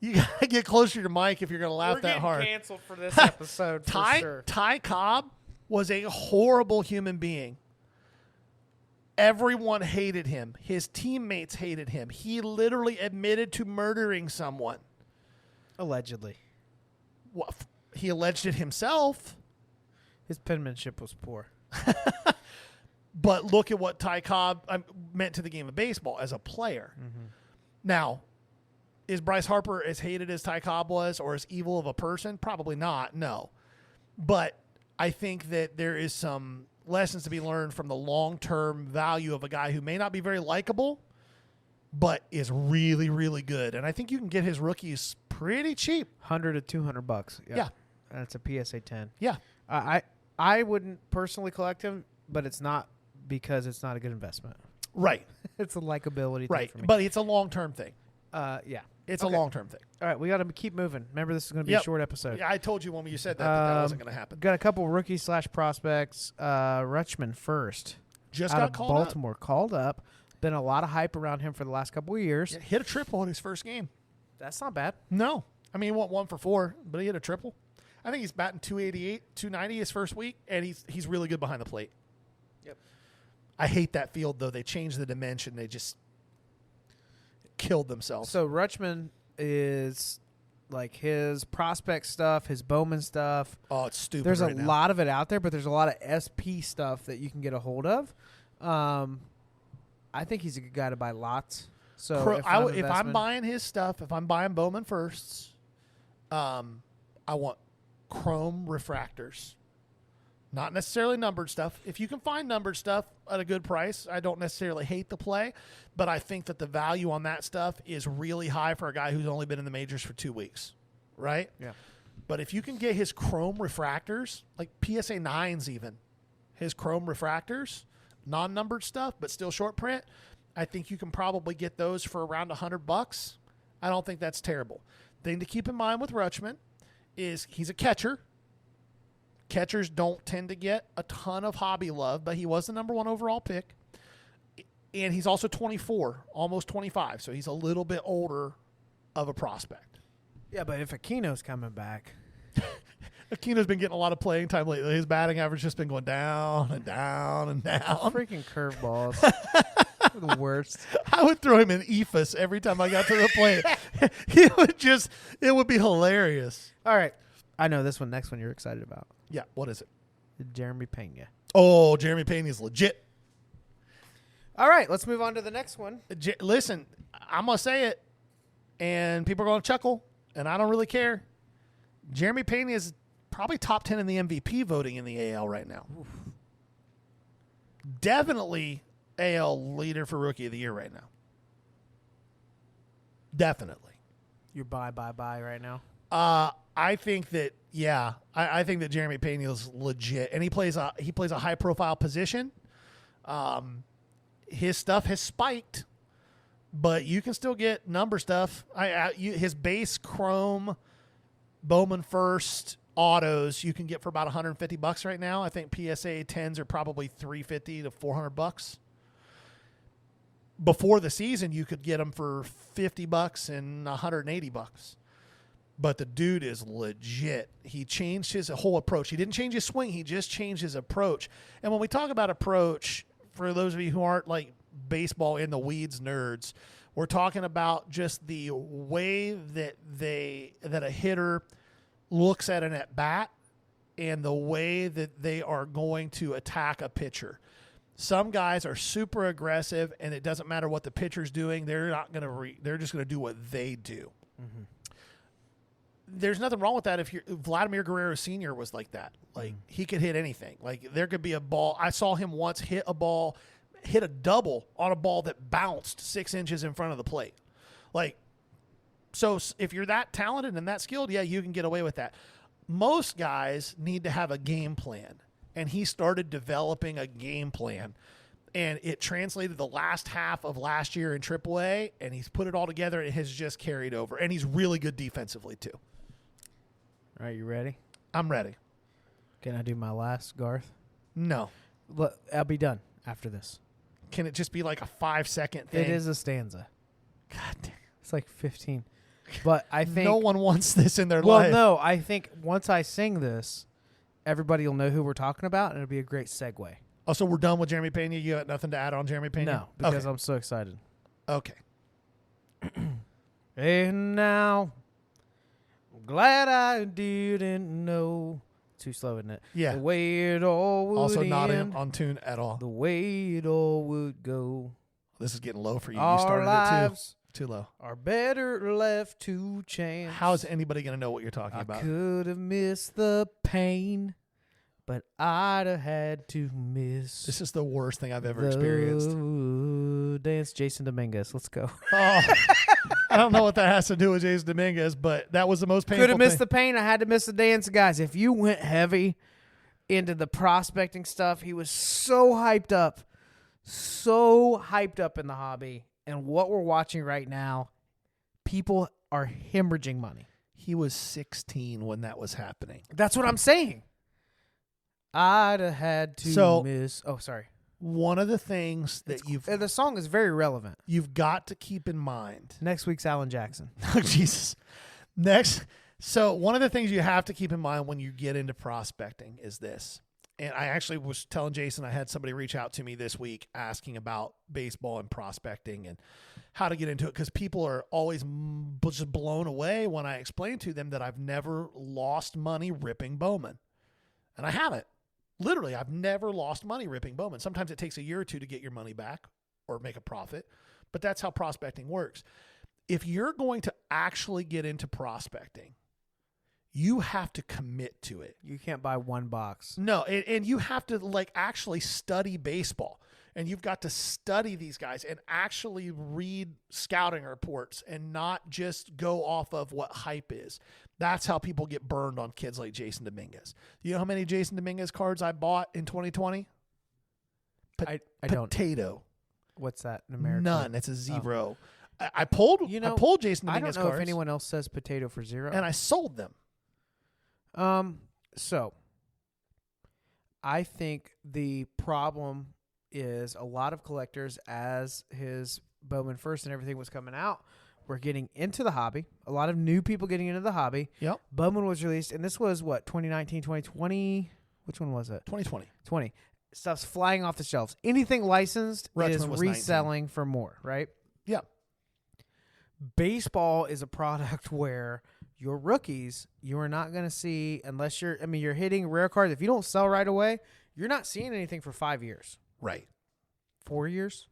[SPEAKER 3] You gotta get closer to your mic if you're gonna laugh that hard.
[SPEAKER 2] We're getting canceled for this episode. For sure.
[SPEAKER 3] Ty Cobb was a horrible human being. Everyone hated him. His teammates hated him. He literally admitted to murdering someone.
[SPEAKER 2] Allegedly.
[SPEAKER 3] Well, he alleged it himself.
[SPEAKER 2] His penmanship was poor.
[SPEAKER 3] But look at what Ty Cobb meant to the game of baseball as a player. Mm-hmm. Now, Is Bryce Harper as hated as Ty Cobb was or as evil of a person? Probably not, no. But I think that there is some lessons to be learned from the long-term value of a guy who may not be very likable, but is really, really good. And I think you can get his rookies pretty cheap.
[SPEAKER 2] $100 to $200.
[SPEAKER 3] Yeah.
[SPEAKER 2] That's a PSA 10.
[SPEAKER 3] Yeah.
[SPEAKER 2] I wouldn't personally collect him, but it's not because it's not a good investment.
[SPEAKER 3] Right.
[SPEAKER 2] It's a likability
[SPEAKER 3] Right.
[SPEAKER 2] thing for me.
[SPEAKER 3] But it's a long-term thing.
[SPEAKER 2] Yeah.
[SPEAKER 3] It's
[SPEAKER 2] Okay.
[SPEAKER 3] a long-term thing.
[SPEAKER 2] All right, we got to keep moving. Remember, this is going to be a short episode.
[SPEAKER 3] Yeah, I told you when you said that wasn't going to happen.
[SPEAKER 2] Got a couple rookie/prospects. Rutschman first.
[SPEAKER 3] Just
[SPEAKER 2] out
[SPEAKER 3] got
[SPEAKER 2] of
[SPEAKER 3] called
[SPEAKER 2] Baltimore. Called up. Been a lot of hype around him for the last couple of years.
[SPEAKER 3] Yeah, hit a triple in his first game.
[SPEAKER 2] That's not bad.
[SPEAKER 3] No. I mean, he went 1 for 4, but he hit a triple. I think he's batting 288, 290 his first week, and he's really good behind the plate.
[SPEAKER 2] Yep.
[SPEAKER 3] I hate that field, though. They changed the dimension. They just killed themselves.
[SPEAKER 2] So Rutschman is like his prospect stuff, his Bowman stuff.
[SPEAKER 3] Oh, it's stupid.
[SPEAKER 2] There's
[SPEAKER 3] right
[SPEAKER 2] a
[SPEAKER 3] now.
[SPEAKER 2] lot of it out there, but there's a lot of SP stuff that you can get a hold of. I think he's a good guy to buy lots. So
[SPEAKER 3] if I'm buying his stuff, if I'm buying Bowman firsts, I want chrome refractors. Not necessarily numbered stuff. If you can find numbered stuff at a good price, I don't necessarily hate the play, but I think that the value on that stuff is really high for a guy who's only been in the majors for 2 weeks, right?
[SPEAKER 2] Yeah.
[SPEAKER 3] But if you can get his chrome refractors, like PSA 9s even, his chrome refractors, non-numbered stuff, but still short print, I think you can probably get those for around $100. I don't think that's terrible. Thing to keep in mind with Rutschman is he's a catcher. Catchers don't tend to get a ton of hobby love, but he was the number 1 overall pick. And he's also 24, almost 25, so he's a little bit older of a prospect.
[SPEAKER 2] Yeah, but if Aquino's coming back.
[SPEAKER 3] Aquino's been getting a lot of playing time lately. His batting average has just been going down and down and down.
[SPEAKER 2] Freaking curveballs. The worst.
[SPEAKER 3] I would throw him in ephus every time I got to the plate. It would be hilarious.
[SPEAKER 2] All right. I know this one. Next one you're excited about.
[SPEAKER 3] Yeah, what is it?
[SPEAKER 2] Jeremy Pena.
[SPEAKER 3] Oh, Jeremy Pena is legit.
[SPEAKER 2] All right, let's move on to the next one.
[SPEAKER 3] Listen, I'm going to say it, and people are going to chuckle, and I don't really care. Jeremy Pena is probably top 10 in the MVP voting in the AL right now. Oof. Definitely AL leader for Rookie of the Year right now. Definitely.
[SPEAKER 2] You're buy right now?
[SPEAKER 3] I think that, yeah, I think that Jeremy Pena is legit, and he plays a high profile position. His stuff has spiked, but you can still get number stuff. His base chrome Bowman first autos you can get for about $150 right now. I think PSA 10s are probably $350 to $400. Before the season, you could get them for $50 and $180. But the dude is legit. He changed his whole approach. He didn't change his swing. He just changed his approach. And when we talk about approach, for those of you who aren't like baseball in the weeds nerds, we're talking about just the way that a hitter looks at an at-bat and the way that they are going to attack a pitcher. Some guys are super aggressive, and it doesn't matter what the pitcher's doing. They're not going to they're just going to do what they do. Mm-hmm. There's nothing wrong with that. If Vladimir Guerrero Sr. was like that, like he could hit anything. Like there could be a ball. I saw him once hit a double on a ball that bounced 6 inches in front of the plate. Like, so if you're that talented and that skilled, yeah, you can get away with that. Most guys need to have a game plan, and he started developing a game plan, and it translated the last half of last year in AAA, and he's put it all together, and it has just carried over, and he's really good defensively too.
[SPEAKER 2] All right, you ready?
[SPEAKER 3] I'm ready.
[SPEAKER 2] Can I do my last, Garth?
[SPEAKER 3] No.
[SPEAKER 2] Look, I'll be done after this.
[SPEAKER 3] Can it just be like a 5-second thing?
[SPEAKER 2] It is a stanza.
[SPEAKER 3] God damn.
[SPEAKER 2] It's like 15. But I think
[SPEAKER 3] no one wants this in their
[SPEAKER 2] well,
[SPEAKER 3] life.
[SPEAKER 2] no, I think once I sing this, everybody will know who we're talking about, and it'll be a great segue.
[SPEAKER 3] Oh, so we're done with Jeremy Pena? You got nothing to add on Jeremy Pena?
[SPEAKER 2] No, because
[SPEAKER 3] okay.
[SPEAKER 2] I'm so excited.
[SPEAKER 3] Okay.
[SPEAKER 2] And now, I'm glad I didn't know. Too slow, isn't it?
[SPEAKER 3] Yeah.
[SPEAKER 2] The way it all would
[SPEAKER 3] Also not
[SPEAKER 2] end,
[SPEAKER 3] on tune at all.
[SPEAKER 2] the way it all would go.
[SPEAKER 3] This is getting low for you. You
[SPEAKER 2] Our
[SPEAKER 3] started
[SPEAKER 2] lives
[SPEAKER 3] Too low.
[SPEAKER 2] Are better left to chance.
[SPEAKER 3] How is anybody going to know what you're talking
[SPEAKER 2] I
[SPEAKER 3] about?
[SPEAKER 2] could have missed the pain, but I'd have had to miss.
[SPEAKER 3] This is the worst thing I've ever experienced.
[SPEAKER 2] Dance Jason Dominguez. Let's go.
[SPEAKER 3] Oh, I don't know what that has to do with Jason Dominguez, but that was the most painful
[SPEAKER 2] Could have missed
[SPEAKER 3] thing.
[SPEAKER 2] the pain. I had to miss the dance. Guys, if you went heavy into the prospecting stuff, he was so hyped up in the hobby. And what we're watching right now, people are hemorrhaging money.
[SPEAKER 3] He was 16 when that was happening.
[SPEAKER 2] That's what I'm saying. I'd have had to miss. Oh, sorry.
[SPEAKER 3] One of the things that
[SPEAKER 2] The song is very relevant.
[SPEAKER 3] you've got to keep in mind.
[SPEAKER 2] Next week's Alan Jackson.
[SPEAKER 3] Oh, Jesus. So one of the things you have to keep in mind when you get into prospecting is this. And I actually was telling Jason, I had somebody reach out to me this week asking about baseball and prospecting and how to get into it, because people are always just blown away when I explain to them that I've never lost money ripping Bowman. And I haven't. Literally, I've never lost money ripping Bowman. Sometimes it takes a year or two to get your money back or make a profit, but that's how prospecting works. If you're going to actually get into prospecting, you have to commit to it.
[SPEAKER 2] You can't buy one box.
[SPEAKER 3] No, and you have to actually study baseball. And you've got to study these guys and actually read scouting reports and not just go off of what hype is. That's how people get burned on kids like Jason Dominguez. You know how many Jason Dominguez cards I bought in 2020?
[SPEAKER 2] I don't.
[SPEAKER 3] Potato.
[SPEAKER 2] What's that in America?
[SPEAKER 3] None. It's a zero. I pulled Jason
[SPEAKER 2] I
[SPEAKER 3] Dominguez
[SPEAKER 2] don't know
[SPEAKER 3] cards.
[SPEAKER 2] if anyone else says potato for zero.
[SPEAKER 3] And I sold them.
[SPEAKER 2] So I think the problem is a lot of collectors, as his Bowman First and everything was coming out, were getting into the hobby. A lot of new people getting into the hobby.
[SPEAKER 3] Yep.
[SPEAKER 2] Bowman was released, and this was what, 2019, 2020? Which one was it?
[SPEAKER 3] 2020.
[SPEAKER 2] 20. Stuff's flying off the shelves. Anything licensed is
[SPEAKER 3] Rutschman was
[SPEAKER 2] reselling
[SPEAKER 3] 19.
[SPEAKER 2] for more, right?
[SPEAKER 3] Yeah.
[SPEAKER 2] Baseball is a product where your rookies, you are not going to see, unless you're hitting rare cards. If you don't sell right away, you're not seeing anything for 5 years.
[SPEAKER 3] Right.
[SPEAKER 2] 4 years?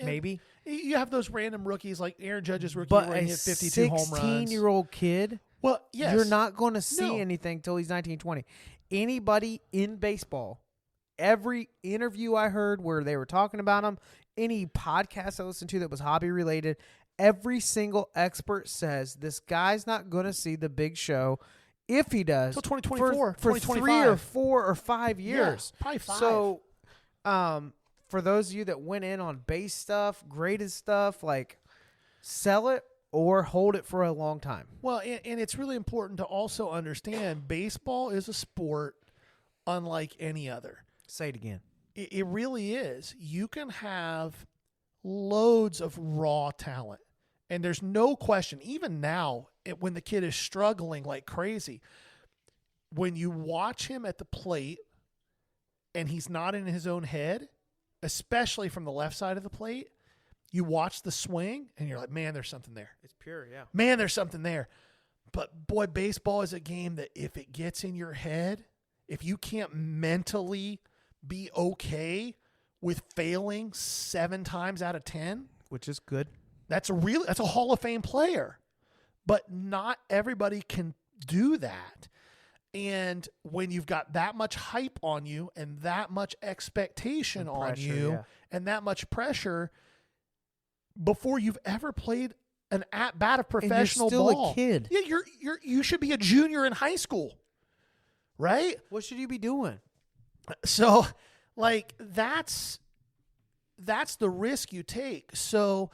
[SPEAKER 2] Maybe.
[SPEAKER 3] You have those random rookies like Aaron Judge's rookie
[SPEAKER 2] But
[SPEAKER 3] where he
[SPEAKER 2] a
[SPEAKER 3] hit 52 home runs.
[SPEAKER 2] 16-year-old kid,
[SPEAKER 3] Well, yes.
[SPEAKER 2] you're not going to see
[SPEAKER 3] No.
[SPEAKER 2] anything until he's 19, 20. Anybody in baseball, every interview I heard where they were talking about him, any podcast I listened to that was hobby-related, every single expert says this guy's not going to see the big show, if he does,
[SPEAKER 3] Until 2024,
[SPEAKER 2] for
[SPEAKER 3] 2025.
[SPEAKER 2] 3 or 4 or 5 years.
[SPEAKER 3] Yeah, probably 5.
[SPEAKER 2] So, for those of you that went in on base stuff, graded stuff, sell it or hold it for a long time.
[SPEAKER 3] Well, and it's really important to also understand baseball is a sport unlike any other.
[SPEAKER 2] Say it again.
[SPEAKER 3] It really is. You can have loads of raw talent. And there's no question, even now, when the kid is struggling like crazy, when you watch him at the plate and he's not in his own head, especially from the left side of the plate, you watch the swing and you're like, man, there's something there.
[SPEAKER 2] It's pure, yeah.
[SPEAKER 3] Man, there's something there. But boy, baseball is a game that if it gets in your head, if you can't mentally be okay with failing 7 times out of 10,
[SPEAKER 2] Which is good.
[SPEAKER 3] that's a Hall of Fame player. But not everybody can do that. And when you've got that much hype on you and that much expectation on
[SPEAKER 2] pressure,
[SPEAKER 3] you
[SPEAKER 2] yeah.
[SPEAKER 3] and that much pressure before you've ever played an at-bat of professional
[SPEAKER 2] and you're still
[SPEAKER 3] ball.
[SPEAKER 2] a kid.
[SPEAKER 3] Yeah, you should be a junior in high school. Right?
[SPEAKER 2] What should you be doing?
[SPEAKER 3] So that's the risk you take. So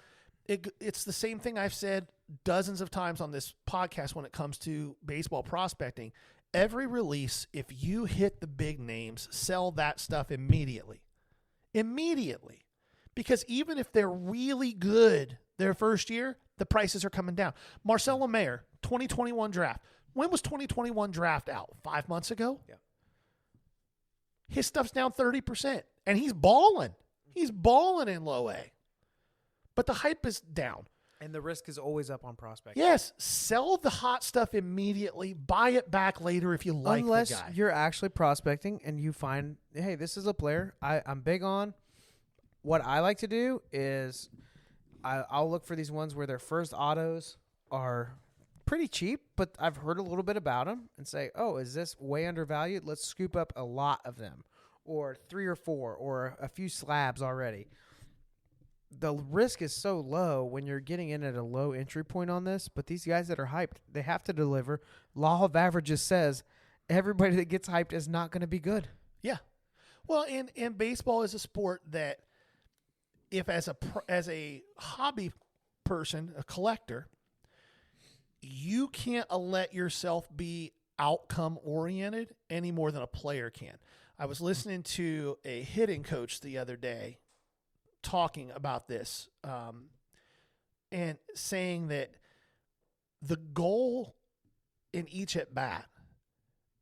[SPEAKER 3] it's the same thing I've said dozens of times on this podcast when it comes to baseball prospecting. Every release, if you hit the big names, sell that stuff immediately. Immediately. Because even if they're really good their first year, the prices are coming down. Marcelo Mayer, 2021 draft. When was 2021 draft out? 5 months ago?
[SPEAKER 2] Yeah.
[SPEAKER 3] His stuff's down 30%. And he's balling. He's balling in low A. But the hype is down.
[SPEAKER 2] And the risk is always up on prospect.
[SPEAKER 3] Yes, sell the hot stuff immediately. Buy it back later if you like
[SPEAKER 2] Unless
[SPEAKER 3] the guy.
[SPEAKER 2] you're actually prospecting and you find, hey, this is a player I'm big on. What I like to do is I'll look for these ones where their first autos are pretty cheap, but I've heard a little bit about them and say, oh, is this way undervalued? Let's scoop up a lot of them, or 3 or 4, or a few slabs already. The risk is so low when you're getting in at a low entry point on this, but these guys that are hyped, they have to deliver. Law of averages says everybody that gets hyped is not going to be good.
[SPEAKER 3] Yeah. Well, and baseball is a sport that if as a hobby person, a collector, you can't let yourself be outcome oriented any more than a player can. I was listening to a hitting coach the other day talking about this and saying that the goal in each at bat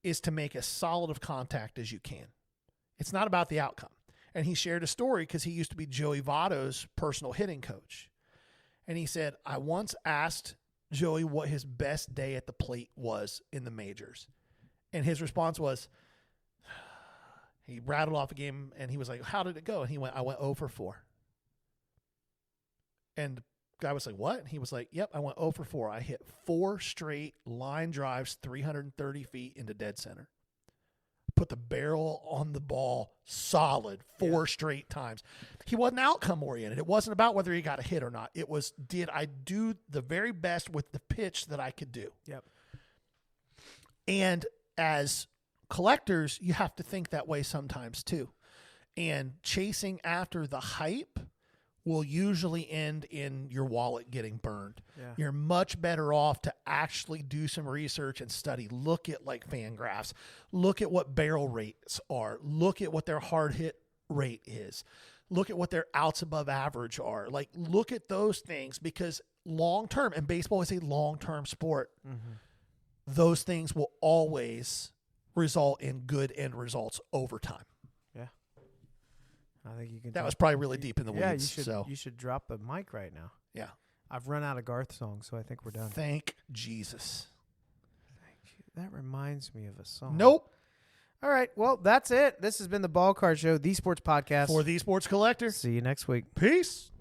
[SPEAKER 3] is to make as solid of contact as you can. It's not about the outcome. And he shared a story because he used to be Joey Votto's personal hitting coach. And he said, I once asked Joey what his best day at the plate was in the majors. And his response was, he rattled off a game and he was like, how did it go? And he went, I went 0 for 4. And the guy was like, what? And he was like, yep, I went 0 for 4. I hit 4 straight line drives 330 feet into dead center. Put the barrel on the ball solid 4 straight times. He wasn't outcome oriented. It wasn't about whether he got a hit or not. It was, did I do the very best with the pitch that I could do?
[SPEAKER 2] Yep.
[SPEAKER 3] And as collectors, you have to think that way sometimes too. And chasing after the hype will usually end in your wallet getting burned.
[SPEAKER 2] Yeah.
[SPEAKER 3] You're much better off to actually do some research and study. Look at like Fangraphs. Look at what barrel rates are. Look at what their hard hit rate is. Look at what their outs above average are. Like, look at those things because long term, and baseball is a long-term sport, those things will always result in good end results over time.
[SPEAKER 2] Yeah. I think you can.
[SPEAKER 3] That was probably really deep in the weeds.
[SPEAKER 2] Yeah, you should drop the mic right now.
[SPEAKER 3] Yeah.
[SPEAKER 2] I've run out of Garth songs, so I think we're done.
[SPEAKER 3] Thank Jesus.
[SPEAKER 2] Thank you. That reminds me of a song.
[SPEAKER 3] Nope.
[SPEAKER 2] All right. Well, that's it. This has been the Ball Card Show, the sports podcast.
[SPEAKER 3] For the Sports Collector.
[SPEAKER 2] See you next week.
[SPEAKER 3] Peace.